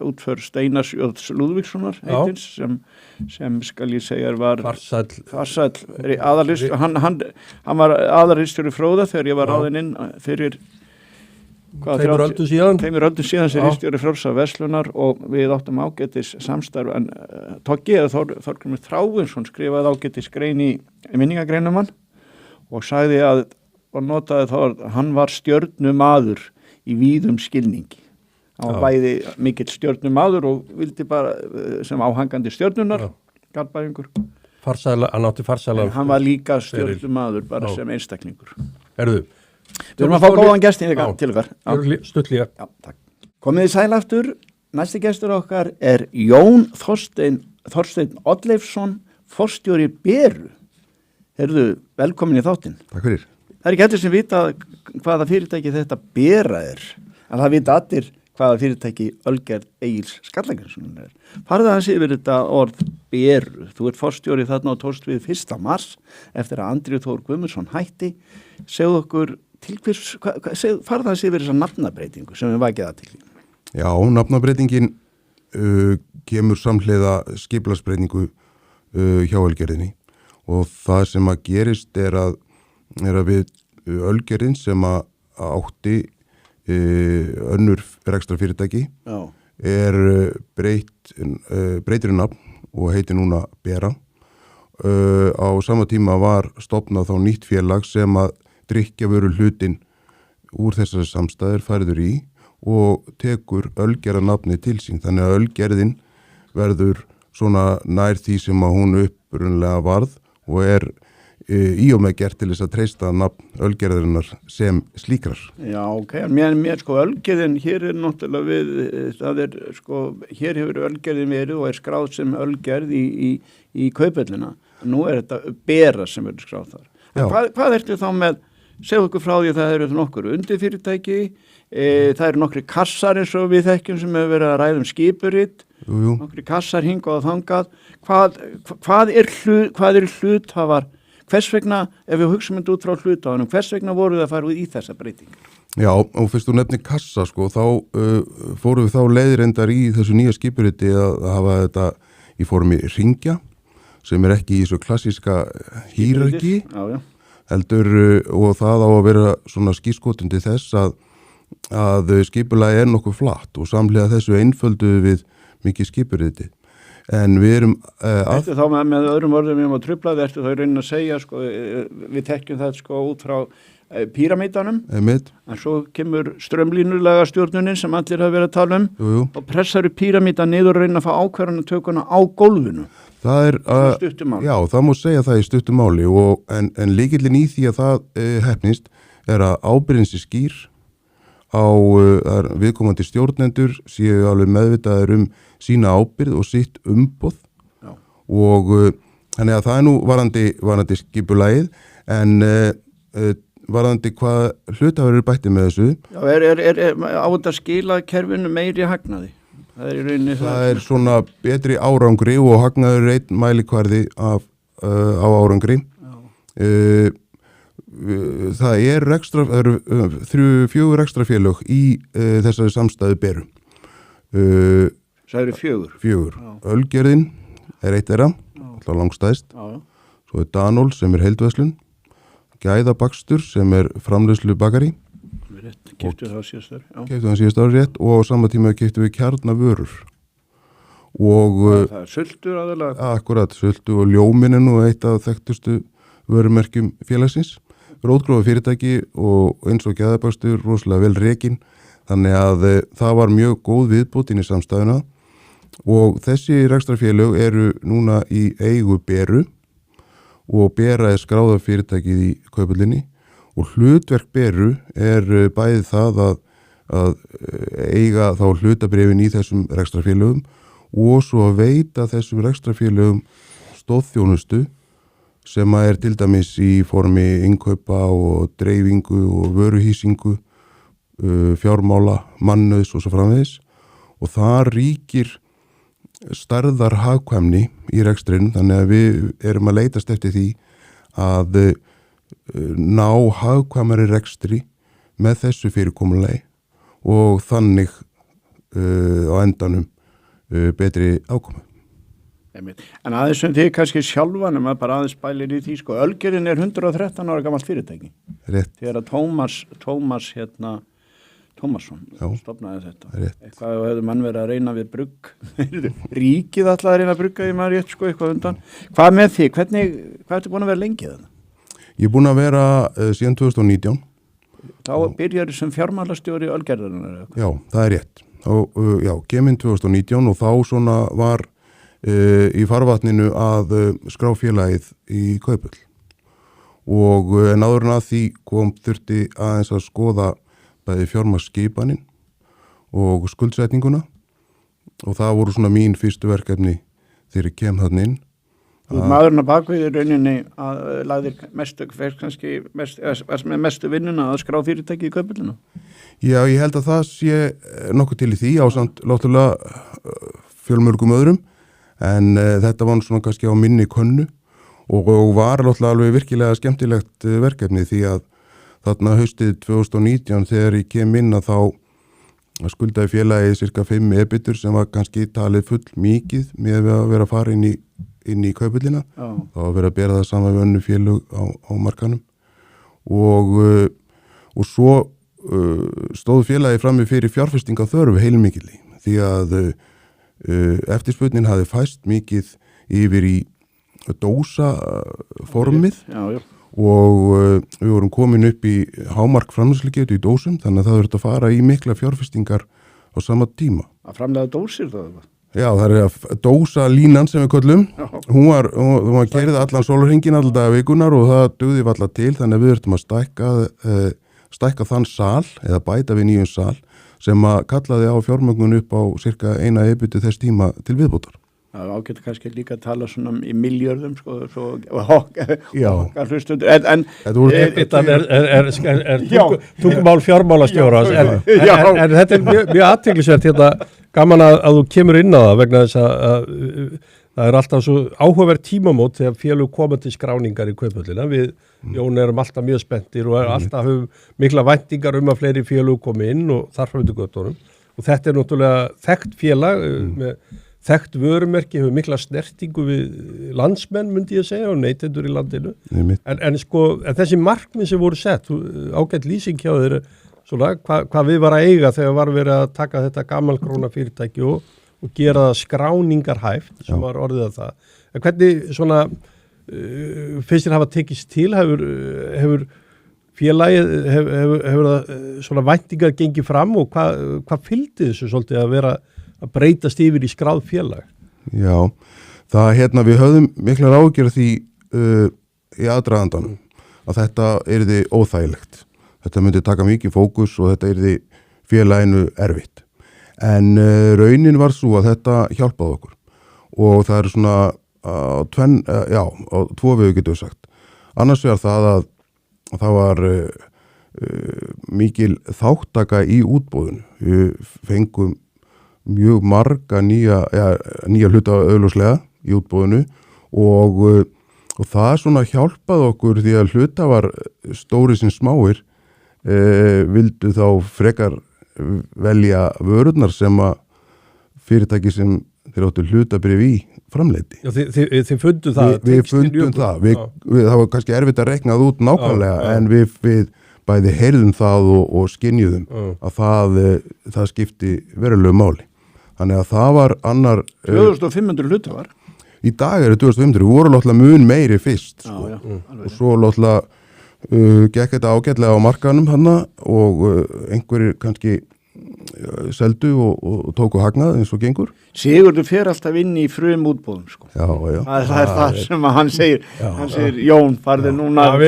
útför Steinars Jóðs Lúðvíkssonar heitins sem skal ég segja var farsæll aðalist hann var aðalistjóri Fróða þegar ég var ráðinn inn fyrir Tveimur öldum síðan sem ritstjóri Frjálsrar verslunar og við áttum ágætis samstarf en Toggi eða Þorgrímur Þráinsson skrifaði ágætis grein í minningagreinum og sagði og notaði þá að hann var stjörnumaður í víðum skilningi hann var bæði mikill stjörnumaður og vildi bara sem áhangandi stjörnunar garðbæringur hann átti farsæla hann var líka stjörnumaður bara sem einstaklingur Við erum að fá góðan gest til okkar. Stuttlega. Já, takk. Komið í sæl aftur. Næsti gestur okkar er Jón Þorsteinn Oddleifsson, forstjóri Beru. Heyrðu, velkomin í þáttinn. Takk fyrir. Það er ekki allir sem vita hvaða fyrirtæki þetta Bera er. En það vita allir hvaða fyrirtæki Ölgerð Egils Skallagrímsson er. Farðu aðeins yfir þetta orð Beru. Þú ert forstjóri þarna og tókst við 1. mars eftir að Andri Þór Guðmundsson hætti. Segðu okkur til hvers, farðu aðeins yfir þessa nafnabreitingu sem við vakið athygli. Já, nafnabreitingin kemur samhliða skipulagsbreytingu hjá Ölgerðinni og það sem að gerist er að við Ölgerðin sem að átti önnur rekstrar fyrirtæki er breytir nafn og heitir núna Bera. Á sama tíma var stofnað þá nýtt félag sem að drykkjavöru hlutinn úr þessari samstæður færður í og tekur Ölgerða nafni til sín. Þannig að Ölgerðin verður svona nær því sem að hún upprunlega varð og er í og með gert til þess að treysta nafn Ölgerðarinnar sem slíkrar. Já, ok. Mér sko Ölgerðin, hér er náttúrulega hér hefur Ölgerðin verið og er skráð sem Ölgerð í Kaupellina. Nú er þetta Bera sem er skráð þar. Hvað ertu þá með, segðu okkur frá því að það eru nokkur undirfyrirtæki, það eru nokkri kassar eins og við þekkjum sem hefur verið að ræða skipuritt, nokkri kassar hingað og þangað. Hvað er hluthafar? Hvers vegna, ef við hugsaum út frá hluthafanum, hvers vegna voru það að fara í þessa breytingar? Já, og fyrst þú nefnir kassa, sko, þá fórum við þá leiðirendar í þessu nýja skipuritti að hafa þetta í formi hringja, sem er ekki í svo klassíska hierarki, heldur og það á að vera svona skírskotundi þess að skipulagi er nokkuð flatt og samhliða þessu einföldu við mikið skipuriti. en við erum Ertu þá með öðrum orðum við að trufla þið, ertu þá í raunin að segja sko, við þekkjum það sko út frá píramítanum, en svo kemur strömlínulega stjórnunin sem allir hafa verið að tala og pressar píramítan niður og reyna að fá ákvarðanatökuna á gólfinu. Það er, já, það má segja það í stuttum máli en lykillinn í því að það hefnist er að ábyrgðin sé skýr á viðkomandi stjórnendur séu alveg meðvitaður sína ábyrgð og sitt umboð og þannig að það er nú varandi skipulagið en varðandi hvað hlutafar eru bætti með þessu. Já, á þetta skila kerfinu meiri hagnaði? Það er svona betri árangri og hagnaður einn mælikvarði á árangri. Það eru 4 rekstrafélög í þessari samstæðu beru. Það eru 4? 4. Ölgerðin er eitt þeirra, alltaf langstæðst. Svo er Danól sem er heildverslun. Gæðabakstur sem er framleiðslu bakari. Keyptu það síðastar. Keyptu það síðastar rétt og á sama tíma keyptu við kjarnavörur. Og það er sultur aðalega. Akkurat, sultu og ljóminn er nú eitt af þekktustu vörumerkjum félagsins. Rótgrófa fyrirtæki og eins og gæðabakstur rosalega vel rekin. Þannig að það var mjög góð viðbót inn í samstæðuna og þessi rekstrafélög eru núna í eigu Beru og Bera er skráða fyrirtækið í Kauphallinni og hlutverk Beru er bæði það að eiga þá hlutabréfin í þessum rekstrafélögum og svo að veita þessum rekstrafélögum stoðþjónustu sem er til dæmis í formi innkaupa og dreifingu og vöruhýsingu, fjármála, mannauðs og svo framvegis og það ríkir stærðar hagkvæmni í rekstrinum þannig að við erum að leitast eftir því að ná hagkvæmari rekstri með þessu fyrirkomulagi og þannig á endanum betri ákomu. En aðeins sem þið kannski sjálfanum að bara aðeins bælir í því sko, Ölgerðin er 113 ára gamalt fyrirtæki. Rétt. Þegar að Tómasson stofnaði þetta. Eitthvað hefur mann verið að reyna við brugg. Ríkið alltaf að reyna að brugga í maður rétt sko eitthvað undan. Hvað með því? Hvað ertu búin að vera lengi það? Ég er búin að vera síðan 2019. Þá byrjar sem fjármálastjóri Ölgerðarinnar. Já, það er rétt. Já, keminn 2019 og þá svona var í farvatninu að skrá félagið í Kauphöll. Og áður en að því þurfti aðeins að skoða bæði fjármagnsskipanin og skuldsetninguna og það voru svona mín fyrstu verkefni þegar ég kem þarna inn. Maðurinn að bakvið í rauninni að lagðir mestu vinnuna að skrá fyrirtæki í Kauphöllina? Já, ég held að það sé nokkuð til í því ásamt náttúrulega fjölmörgum öðrum en þetta var svona kannski á minni könnu og var náttúrulega alveg virkilega skemmtilegt verkefni því að þarna haustið 2019 þegar ég kem inn að þá skuldaði félagið cirka 5 ebitur sem var kannski talið full mikið með að vera að fara inn í Kauphöllina. Það var að vera að bera það saman við önnu félög á markanum og svo stóð félagið frammi fyrir fjárfestinga þörf heilmikilli því að eftirspurnin hafði fæst mikið yfir í dósaformið. Og við vorum komin upp í hámark framleiðslugetu í dósum þannig að það verður að fara í mikla fjárfestingar á sama tíma. Að framleiða dósir það? Já, það er að dósa línan sem við köllum. Hún var kerið allan sólarhringinn alltaf vikunar og það dugði varla til þannig að við verðum að stækka þann sal eða bæta við nýjum sal sem að kallaði á fjármögnun upp á cirka 1 ebitu þess tíma til viðbótar. Það ágætt kannski líka að tala svona í miljörðum sko, okkar hlustundur en tungumál fjármálastjóra en þetta er mjög athyglisvert hérna, gaman að þú kemur inn á það vegna þess að það er alltaf svo áhugaverð tímamót þegar félög koma til skráningar í Kauphöllina. Við Jón erum alltaf mjög spenntir og alltaf höfum mikla væntingar að fleiri félög komi inn og þar fram til göttunum og þetta er náttúrulega þekkt félag með þekkt vörumerki, hefur mikla snertingu við landsmenn, myndi ég segja, og neytendur í landinu. En þessi markmið sem voru sett, ágætt lýsing hjá þeir, svona, hvað við var að eiga þegar var verið að taka þetta gamalgróna fyrirtæki og og gera það skráningarhæft sem var orðið að það. En hvernig svona finnst þér hafa tekist til, hefur félagið, hefur það svona væntingar gengið fram og hvað fylgdi þessu svolítið að vera að breytast yfir í skráð félag? Já, það við höfðum miklar áhyggjur því í aðdragandanum að þetta yrði óþægilegt. Þetta myndi taka mikið fókus og þetta yrði félaginu erfitt. En raunin var svo að þetta hjálpaði okkur og það eru svona á tvo vegu getum við sagt. Annars vegar það að það var mikil þáttaka í útboðinu. Við fengum mjög marga nýja hluta augljóslega í útboðinu og það svona hjálpaði okkur því að hluta var stóri sem smáir vildu þá frekar velja vörurnar sem að fyrirtæki sem þeir áttu hlutabréf í framleiti. Já, þið fundu það? Við fundum það. Það var kannski erfitt að rekna það út nákvæmlega en við bæði heyrðum það og skynjuðum að það skipti verulegu máli. Þannig að það var annar 2500 hlutafar. Í dag eru 2500, við vorum lótlega mun meiri fyrst og svo lótlega gekk þetta ágætlega á markanum hana og einhverjir kannski seldu og tóku hagnað eins og gengur. Sigurður fer alltaf inn í frum útboðum sko. Já. Það er það sem hann segir, Jón farði núna og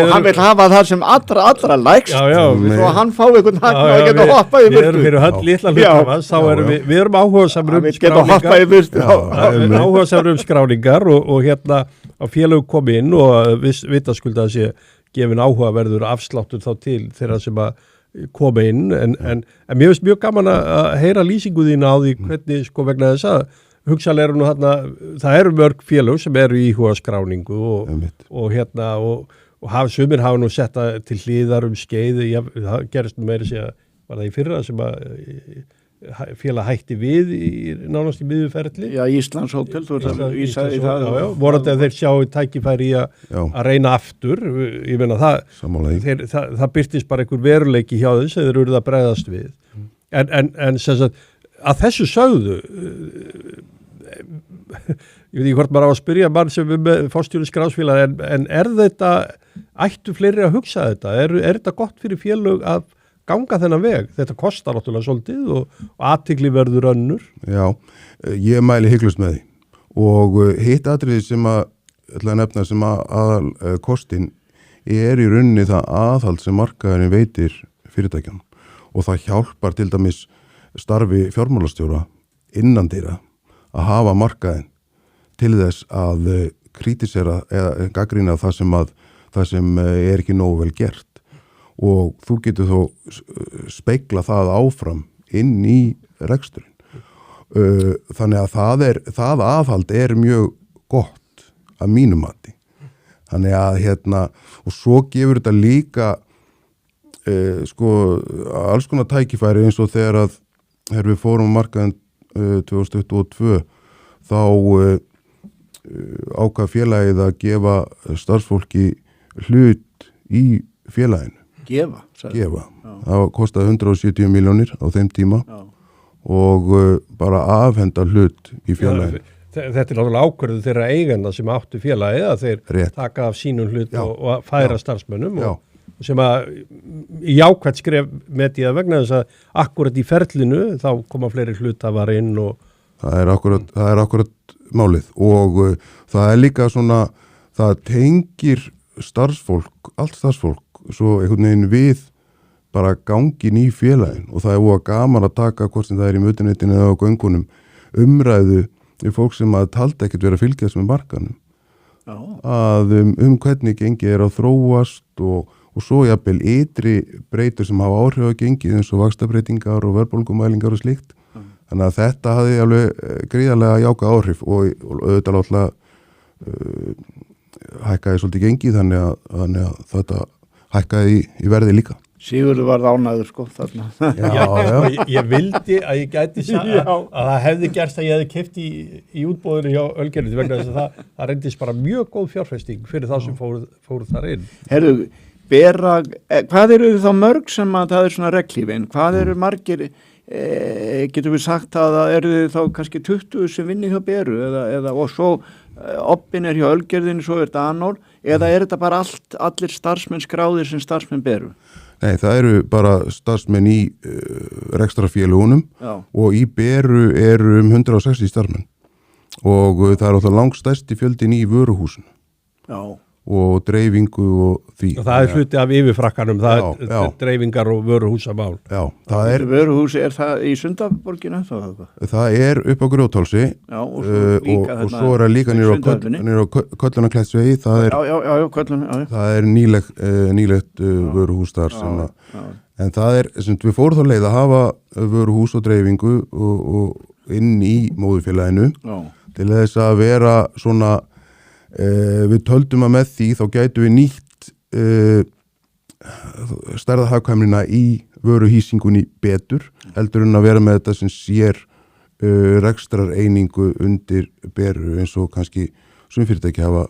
hann vil hafa það sem allra lægst og hann fá einhvern hagnað og geta hoppað í burtu. Við erum fyrir höll litla hlutafans, við erum áhugasamur skráningar og hérna á félög kom inn og vitaskuld að sé gefin áhugaverður afsláttur þá til þeirra sem að koma inn, en mér finnst mjög gaman að heyra lýsingu þína á því hvernig sko vegna þess að hugsanlega eru nú þarna, það eru mörg félög sem eru í íhuga skráningu og hérna og sumir hafa nú sett það til hliðar skeið, það gerist nú meira sér var það í fyrra sem að félag hætti við nánast í miðjuferli. Já, Íslands Hótel, þú ert að vísa í það. Já, vorandi að þeir sjá tækifæri í að reyna aftur. Ég meina það birtist bara einhver veruleiki hjá þess að þeir eru að bregðast við. En sem sagt, að þessu sögðu, ég veit ekki hvort maður á að spyrja mann sem með forstjóri skráðsfélag, en þetta, ættu fleiri að hugsa þetta? Er þetta gott fyrir félög að ganga þennan veg? Þetta kostar náttúrulega svolítið og athygli verður önnur. Já, ég mæli hygglust með því og hitt atriði sem að nefna sem aðal kostin í rauninni það aðhald sem markaðurinn veitir fyrirtækjum og það hjálpar til dæmis starfi fjármálastjóra innandyra að hafa markaðinn til þess að kritisera eða gagnrýna það sem ekki nógu vel gert. Og þú getur þó spegla það áfram inn í reksturinn. Þannig að það aðhald mjög gott að mínu mati. Þannig að og svo gefur þetta líka alls konar tækifæri eins og þegar við fórum á markaðinn 2022 þá ákvað félagið að gefa starfsfólki hlut í félaginu. Gefa. Það kostaði 170 milljónir á þeim tíma og bara afhenda hlut í félaginu. Þetta náttúrulega ákvörðu þeirra eigenda sem áttu félagið að þeir taka af sínum hlut og færa starfsmönnum og sem að jákvæmt skref með því að vegna þess að akkurat í ferlinu þá koma fleiri hlutafar inn og það er akkurat málið og það líka svona það tengir allt starfsfólk svo einhvern veginn við bara gangin í félagin og það voða gaman að taka hvort sem það í mötuneytinu eða á göngunum umræðu við fólk sem að taldi ekkert vera að fylgjast með markanum að hvernig gengi að þróast og svo jafnvel ytri breytur sem hafa áhrif á gengið eins og vaxtabreitingar og verðbólgumælingar og slíkt þannig að þetta hafði alveg gríðarlega jákvæð áhrif og auðvitað látla hækkaði svolítið gengið þannig að þetta hækkaði í verði líka. Sigurður var ánægður sko þarna. Já. Ég vildi að ég gæti að það hefði gerst að ég hefði keypt í útboðinu hjá Ölgerðinni vegna þess að það reyndist bara mjög góð fjárfesting fyrir þá sem fóru þar inn. Herru, hvað eru þá mörg sem að það svona reglífin? Hvað eru margir getum við sagt að það eru þá kannski 20 sem vinni hjá Beru eða og svo oppin hjá Ölgerðinni, svo Danól, eða þetta bara allir starfsmenn skráðir sem starfsmenn Beru? Nei, það eru bara starfsmenn í rekstrarfélagunum og í Beru eru 160 starfsmenn og það er alltaf langstærsti fjöldin í vöruhúsinu. Já. Og dreifingu og því. Og það hluti af yfirfrakkanum, það er dreifingar og vöruhúsamál. Já, það er... Vöruhúsi, það í Sundaborginu? Það er upp á Grjótálsi og svo er það líka nýr á Köllunarklettsvegi, það er nýlegt vöruhús þar sem að... En það er, við fórum þá leið að hafa vöruhús og dreifingu og inn í móðurfélaginu til þess að vera svona... við töldum að með því þá gætu við nýtt stærðahagkvæmnina í vöruhýsingunni betur heldur en að vera með þetta sem sér rekstrar einingu undir Beru eins og kannski sem fyrirtæki hafa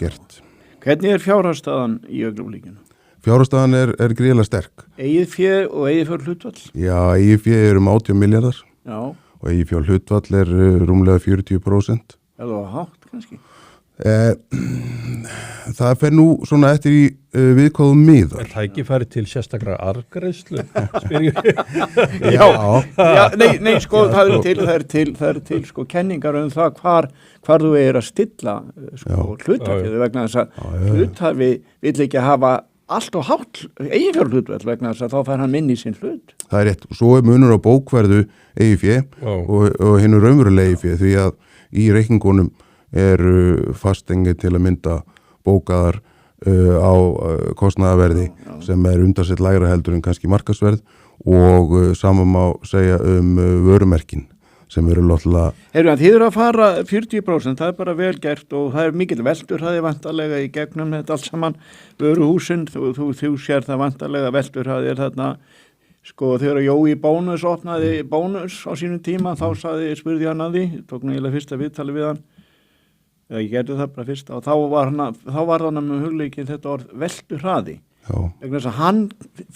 gert. Hvernig er fjárhagsstaðan í Augnablikinu? Fjárhagsstaðan er gríðarlega sterk. Eigið fé og eigið fjár hlutfall? Já, eigið fé er 80 milljarðar og eigið fjár hlutfall er rúmlega 40%. Er það hátt kannski? Það fer nú svona eftir í viðkvæðum miðar. Er það ekki farið til sérstakra arðgreiðslu? Nei, sko, það er til sko kenningar það hvar þú að stilla sko hlutafið vegna þess að hlutafi vill ekki hafa allt og hátt eiginfjárhlutfall vegna þess að þá fær hann minni í sinn hlut. Það er rétt. Og svo er munur á bókverðu eigifé og hinu raunverulega eigifé því að í reikningunum eru fastengi til að mynda bókaðar á kostnaðarverði sem er umtalsett lægra heldur en kannski markaðsverð og saman má segja vörumerkin sem eru lóttilega... Þið eru að fara 40%, það er bara vel gert og það er mikill veldur, það er vantarlega í gegnum þetta allt saman, vöruhúsin, þú sér það vantarlega veldur, það er þarna, sko þegar Jói Bónus opnaði Bónus á sínum tíma, þá spurði hann að því, tók nú eiginlega fyrsta viðtali við hann, ég gerði það bara fyrst og þá var hann með hugleikin þetta orð veldur hraði, vegna þess að hann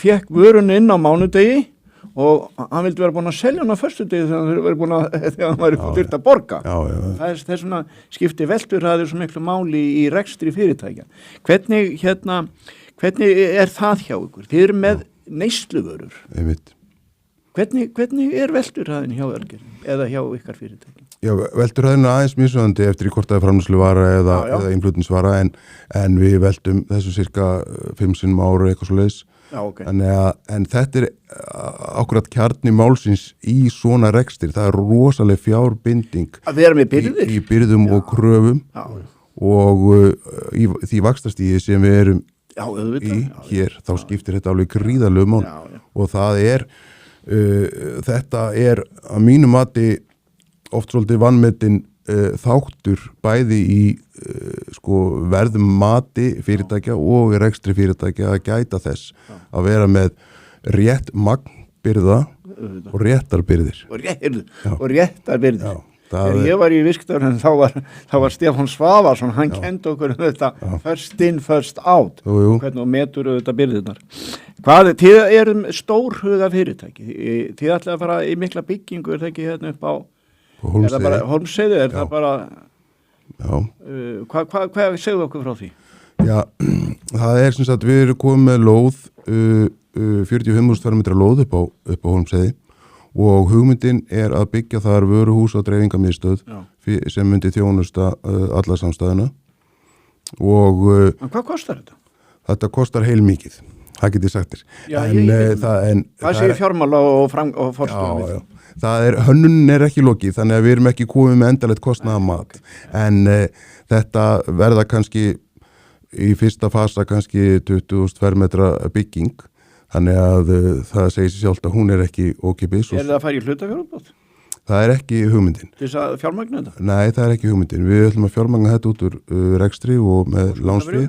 fekk vörun inn á mánudegi og hann vildi vera búin að selja hann á föstudegi þegar hann var þurft að borga. Það er svona skipti velturhraðir svo miklu máli í rekstri fyrirtækja. Hvernig er það hjá ykkur? Þið eru með neysluvörur. Hvernig er velturhraðin hjá Ölgerðinni eða hjá ykkar fyrirtæki? Já, velturhraðin er aðeins mismunandi eftir í hvort það er framleiðsluvara eða innflutningsvara en við veltum þessu cirka 5 sinnum á ári eitthvað svoleiðis. En þetta er akkurat kjarni málsins í svona rekstir. Það er rosaleg fjárbinding að vera með byrðir í byrðum og kröfum og í því vaxtastíði sem við erum hér þá skiptir þetta alveg gríðarlegu máli og það er þetta er að mínu mati oft svolítið vanmetin þáttur bæði í verðum mati fyrirtækja og rekstri fyrirtækja að gæta þess að vera með rétt magnbyrða og réttarbyrðir. Og réttarbyrðir. Þegar ég var í visktarinn þá var Stefán Svavarsson, hann kendi okkur þetta first in, first out, hvernig metur þetta byrðirnar. Þið erum stórhuga fyrirtæki, þið ætlaði að fara í mikla byggingu, er það ekki hérna upp á Er það bara Hólmsheiði, er það bara hvað segðu okkur frá því? Já, það er sem sagt við erum komið með lóð 45.000 fermetra lóð upp á Hólmsheiði og hugmyndin er að byggja þar vöruhús og dreifingamiðstöð sem myndi þjónusta alla samstæðuna og hvað kostar þetta? Þetta kostar heilmikið, það getið sagtir. Hvað segir fjármála og forstöðu? Hönnunin er ekki lokið, þannig að við erum ekki komið með endalegt kostnaðarmat en þetta verða kannski í fyrsta fasa kannski 20.000 fermetra bygging þannig að það segir sér sjálft að hún er ekki ókipis. Er það að fara í hlutafjárútboð? Það er ekki hugmyndin. Til þess að fjármagna þetta? Nei, það er ekki hugmyndin. Við ætlum að fjármagna þetta út úr rekstri og með lánsfé.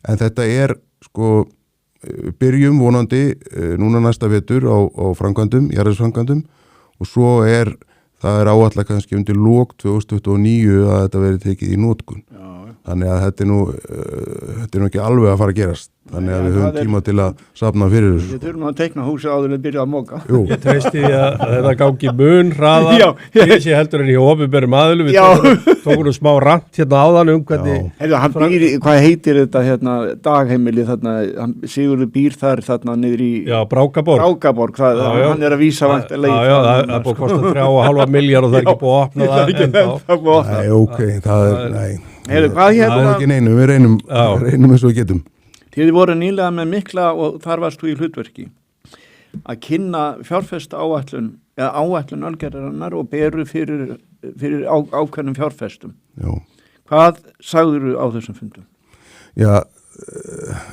En þetta er byrjum vonandi núna næsta vetur á framkvæmdum, jarðvegsframkvæmdum og svo það er áætla kannski undir lok 2029 að þetta verið tekið í notkun. Þannig að þetta er nú ekki alveg að fara að gerast þannig að við höfum tíma til að safna fyrir þessu. Við þurfum að teikna húsið áður en byrja að móka. Ég treysti því að þetta gangi mun hraðar þessi heldur en í opinberum aðilum. Við tókum smá rant hérna áðan hvernig... Hann býr, hvað heitir þetta dagheimili þarna, Sigurður býr þar þarna niður í... Já, Brákaborg, hann að vísa vant að leið. Já, það er búið að kosta 3,5 milljarð og það er ekki búið að opna það. Nei, ok, það er, nei. Það er ekki neinu, við reynum eins og við getum. Þið voru nýlega með mikla og þar varst þú í hlutverki að kynna fjárfesta áætlun Ölgerðarinnar og beru fyrir ákveðnum fjárfestum. Já. Hvað sagðirðu á þessum fundum? Já,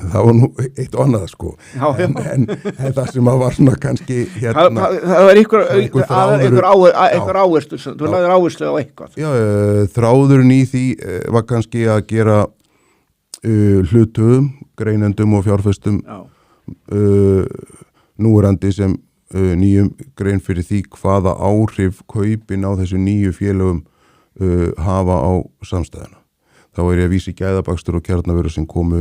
það var nú eitt og annað sko. Já. En það sem að var svona kannski hérna. Það var einhver áherslu, þú lagðir áherslu á eitthvað. Já, þráðurinn í því var kannski að gera hlutum, greinendum og fjárfestum núverandi sem nýjum grein fyrir því hvaða áhrif kaupin á þessu nýju félögum hafa á samstæðuna. Þá er ég að vísa í gæðabakstur og kjarnavöru sem komu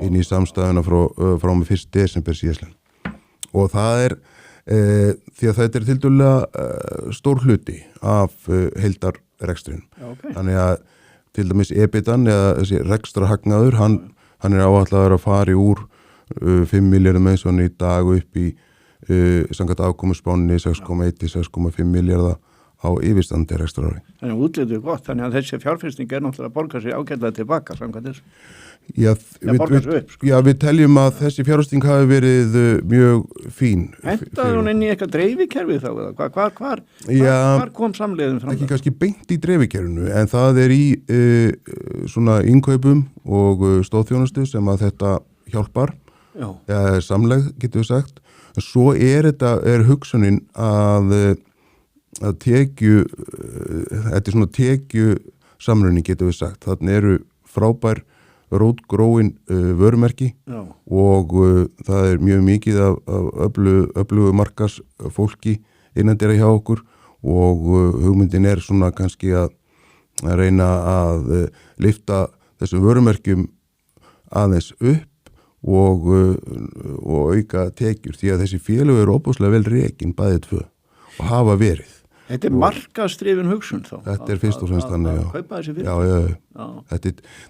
inn í samstæðuna frá með 1. desember síðastliðinn. Og það er því að þetta er tildulega stór hluti af heildarrekstrinum. Okay. Þannig að til dæmis EBITan eða þessi rekstrahagnaður, hann er áætlaður að fari úr 5 milljörðum eins og hann í dag upp í samkvæmt afkomuspáninni 6,1 til 6,5 milljarða á yfirstandi rekstrarári. Þannig að útlitið gott, þannig að þessi fjárfesting er náttúrulega að borga sig ágætlega tilbaka samkvæmt þessu. Já, við teljum að þessi fjárfesting hafi verið mjög fín. Hentaði hún inn í eitthvað dreifikerfi þá? Hvar kom samleiðin fram? Ekki kannski beint í dreifikerfinu, en það er í svona innkaupum og stóðþjónustu sem að þetta hjálpar. Já. Samlegð, getur við sagt. Svo er hugsunin að tekju, þetta er svona tekju samrunni, getur við sagt. Þannig eru frábær rótgróin vörumerki. Já. Og það er mjög mikið af öflugu markas fólki innandyra hjá okkur og hugmyndin er svona kannski að reyna að lyfta þessum vörumerkjum aðeins upp og auka tekjur því að þessi félög eru óbúslega vel rekin bæði tvö og hafa verið. Þetta er markaðsdrifin hugsun þá. Þetta er fyrst og fremst þannig, já. Kaupa þessi fyrir. Já.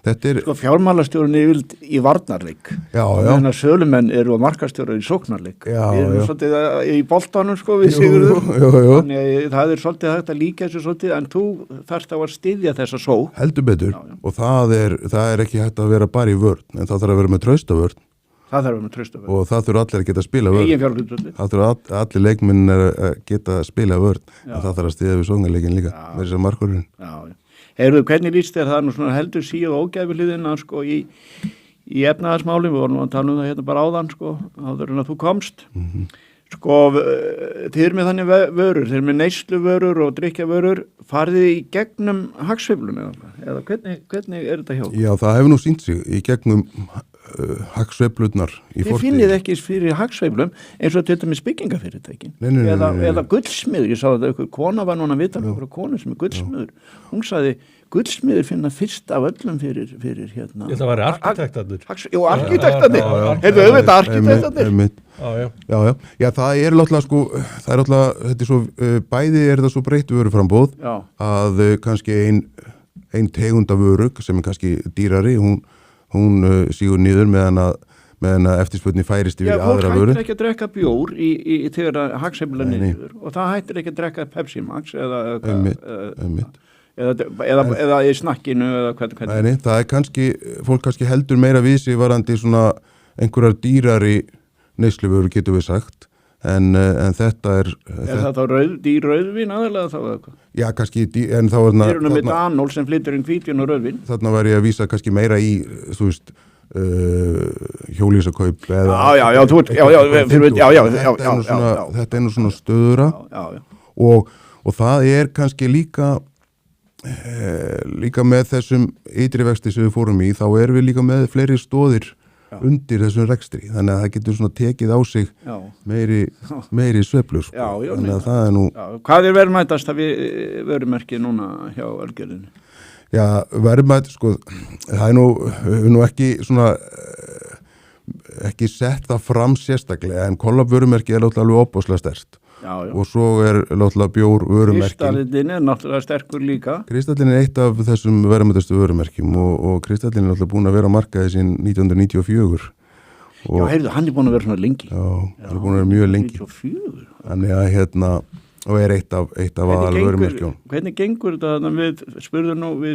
Þetta er... Sko fjármálastjórinn er í varnarleik. Já. Þannig að sölumenn eru að markaðstjóra í sóknarleik. Já. Við erum svolítið í boltanum sko við Sigurður. Jú. Þannig það er svolítið hægt að líka þessu svolítið en þú þarft á að styðja þessa só. Heldur betur. Já. Og það er ekki hægt að vera bara í vörn en það þarf að vera með traustavörn. Það þarf að vera með traustavörn. Og það þurfa allir að geta að spila vörn. Eigin fjárhlutfalli. Það þurfa allir leikmenn að geta að spila vörn. En það þarf að styðja við sóknarleikin líka. Með þessar markurinn. Já. Heyrðu, hvernig líst þér það nú svona heldur síð og ógæfiliðina sko í efnahagsmálum, við vorum að tala það hérna bara áðan sko, áður en að þú komst. Sko, þið eru með þannig vörur, þið eru með neysluvörur og drykkjavörur, farið í gegnum hagsveifluna eða hvernig er þetta hjá? Já, það hefur nú sýnt sig í gegnum hagsveiflunar í fortíð. Þið finnið ekki fyrir hagsveiflum eins og til dæmis byggingafyrirtækin eða gullsmiður, ég sá þetta einhver kona var núna að vita einhverja konu sem er gullsmiður, hún sagði gullsmiður finna fyrst af öllum fyrir hérna. Þetta var arkitektarnir. Jú, arkitektarnir. Hefðu auðvitað arkitektarnir. Já, það er náttúrulega sko, þetta er svo, bæði er það svo breytt vöruframbóð að kannski ein tegund af vöru sem er kannski dýrari, hún sígur niður meðan að eftirspurnin færist yfir aðra vöru. Já, fólk hættir ekki að drekka bjór þegar hagsveiflan niður og það hættir ekki að drekka Pepsi Max eða í snakkinu eða hvernig. Nei, það er fólk kannski heldur meira við sig varandi svona einhverjar dýrari neysluvöru getur við sagt en þetta er það þá dýr rauðvín aðalega þá eitthvað? Já, kannski, en þá er það með Danól sem flytur inn hvítvín og rauðvín. Þarna var ég að vísa kannski meira í, þú veist, hjólísakaup eða þetta er nú svona stöðura og það er kannski líka með þessum ytri vexti sem við fórum í, þá erum við líka með fleiri stóðir undir þessum rekstri, þannig að það getur svona tekið á sig meiri sveiflur sko. Þannig að það er nú Hvað er verðmætast að vörumerki núna hjá Ölgerðinni? Já, verðmætt sko, það er nú ekki svona ekki sett það fram sérstaklega, en Collab vörumerki er náttúrulega alveg opaslega sterkt. Já. Og svo er náttúrulega bjór vörumerkin. Kristallinn er náttúrulega sterkur líka. Kristallinn er eitt af þessum verðmætustu vörumerkjum og Kristallinn er náttúrulega búin að vera á markaði sín 1994. Já, heyrðu, hann er búin að vera svona lengi. Já, hann er búin að vera mjög lengi. 94. Þannig að og er eitt af aðal vörumerkjum. Hvernig gengur þetta? Við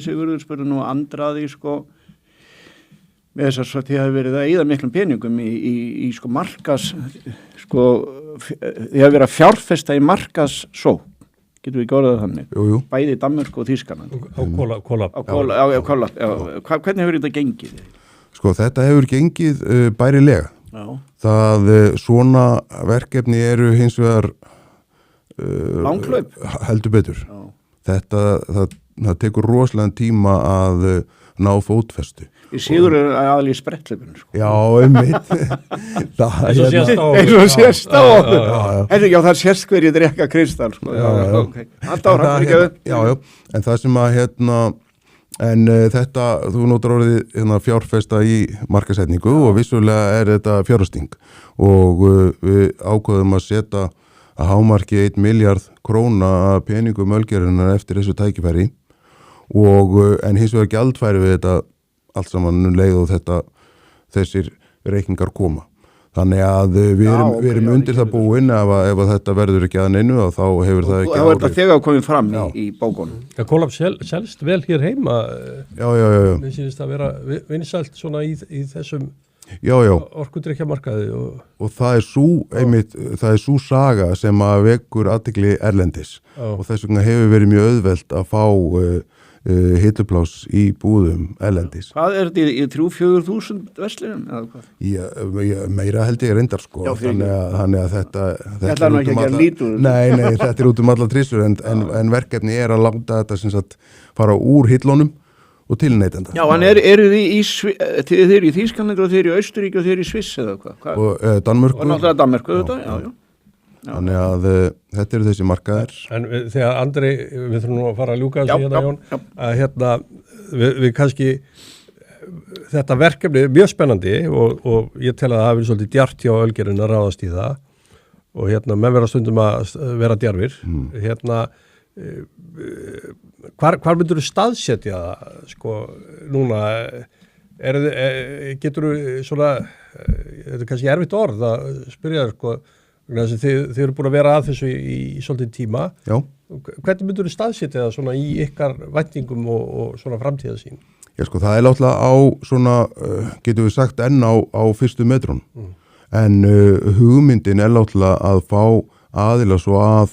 Sigurður spurðum nú Andraði, sko, með þess að þið hafi verið að eyða miklum peningum í sko markas, sko, þið hafi verið að fjárfesta í markassó, getur við ekki orðað þannig? Jú. Bæði í Danmörku og Þýskaland. Á Collab. Hvernig hefur þetta gengið? Sko, þetta hefur gengið bærilega. Já. Það svona verkefni eru hins vegar Langhlaup? Heldur betur. Já. Það tekur rosalega tíma að ná fótfestu. Sigur er aðalíð sprettleipinu, sko. Já, einmitt. Eins og sérst á okkur. Já, það sérst hverju drekka kristall, sko. Já. Alltaf áfram fyrir ekki. Já, en það sem að þetta, þú notar orðið fjárfesta í markasetningu og vissulega er þetta fjárfesting og við ákveðum að setja að hámarki 1 miljard króna peningum ölgerunar eftir þessu tækifæri en hins vegar gjaldfæri við þetta allt saman leið og þessir reikningar koma. Þannig að við erum undir það búin ef þetta verður ekki að neinu og þá hefur það ekki áhrif. Það verður þegar komið fram í bókunum. Collab selst vel hér heima. Já. Mér sýnist að vera vinsælt svona í þessum orkudrykkjamarkaði. Og það er sú saga sem að vekur athygli erlendis og þess vegna hefur verið mjög auðvelt að fá hittuplás í búðum erlendis. Hvað er þetta í 3-4 verslinum eða hvað? Meira held ég reyndar, sko. Já, þannig að þetta er nú ekki að gera lítið. Nei, þetta er út alla trissur en verkefni er að láta þetta sem sagt fara úr hillunum og til neytenda. Já, en eru þið eru í Þýskalandi og þið eru í Austurríki og þið eru í Sviss eða hvað? Og Danmörku. Og náttúrulega Danmörku, já. Þannig að þetta eru þessi markaðir. En þegar Andri, við þurfum nú að fara að ljúka þessu Jón, að við kannski, þetta verkefni er mjög spennandi og ég tel að það hafi verið svolítið djart hjá Ölgerinn að ráðast í það og menn vera stundum að vera djarfir. Hvar myndur þú staðsetja það, sko, núna, getur þú svona, þetta er kannski erfitt orð að spyrja þér, sko, þið eru búin að vera að þessu í svolítið tíma. Já. Hvernig myndur þú staðsetja það svona í ykkar væntingum og svona framtíðasýn? Já, sko, það er náttúrulega á svona, getum við sagt enn á fyrstu metrun. En hugmyndin er náttúrulega að fá aðila svo að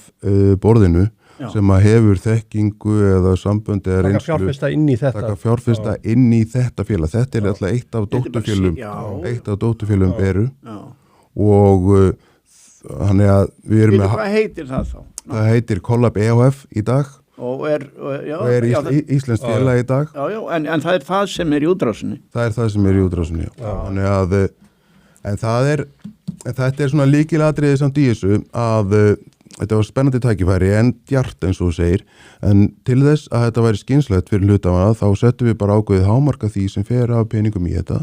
borðinu sem að hefur þekkingu eða sambönd eða reynslu. Taka fjárfesta inn í þetta. Taka fjárfesta inn í þetta félag. Þetta er náttúrulega eitt af dótturfélögum Beru og þannig að við erum með... Hvað heitir það þá? Það heitir Collab EHF í dag og er íslenskt félag í dag. Já, en það er það sem er í útrásinni. Það er það sem er í útrásinni, já. Þannig að, þetta er svona lykilatriði samt í þessu að þetta var spennandi tækifæri en djart eins og þú segir, en til þess að þetta væri skynslegt fyrir hlutafana þá settum við bara ákveðið hámarka því sem fer af peningum í þetta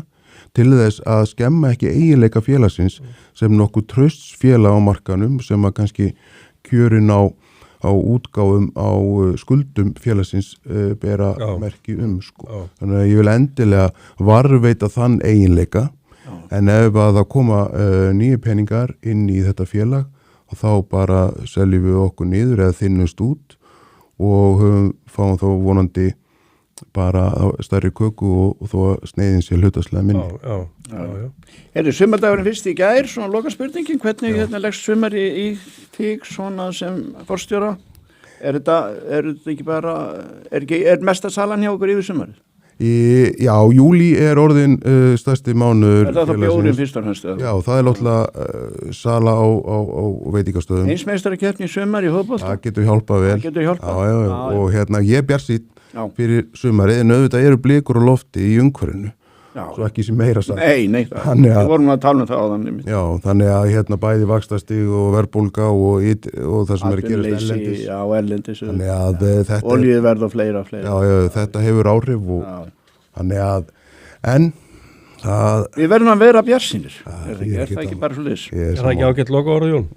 til þess að skemma ekki eiginleika félagsins sem nokkuð traustsfélag á markanum sem að kannski kjörin á útgáfum á skuldum félagsins bera merki sko. Þannig að ég vil endilega varveita þann eiginleika en ef að það koma nýju peningar inn í þetta félag og þá bara seljum við okkur niður eða þinnust út og fáum þá vonandi bara stærri köku og þó sneiðin sér hlutaslega minni. Já. Sumardagurinn fyrst í gær, svona loka spurningin, hvernig leggst sumari í þig svona sem forstjóra? Er þetta ekki bara, er mesta salan hjá okkur yfir sumarið? Já, júlí er orðin stærsti mánuður. Er það þá bjórinn fyrst og fremst? Já, það er náttúrulega sala á veitingastöðum. Heimsmeistarakeppni í sumar í fótbolta? Það getur hjálpað vel. Það getur hjálpað. Já, og ég bjarsýtt fyrir sumarið, en auðvitað eru blikur á lofti í umhverfinu. Svo ekki sem meira sagt. Nei, við vorum að tala um það á þannig. Já, þannig að bæði vaxtastig og verðbólga og það sem er að gerast erlendis. Já, erlendis. Þannig að þetta... Olíuverð og fleira. Já, þetta hefur áhrif og þannig að, en Við verðum að vera bjartsýnir. Er það ekki bara svo liðs? Er það ekki ágætt lokaorð, Jón?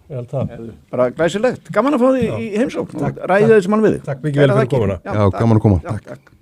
Ég held það. Bara glæsilegt. Gaman að fá þig í heimsókn og ræðið þessum mann við þig. Takk mikið vel fyrir komuna. Já, gaman að koma. Takk.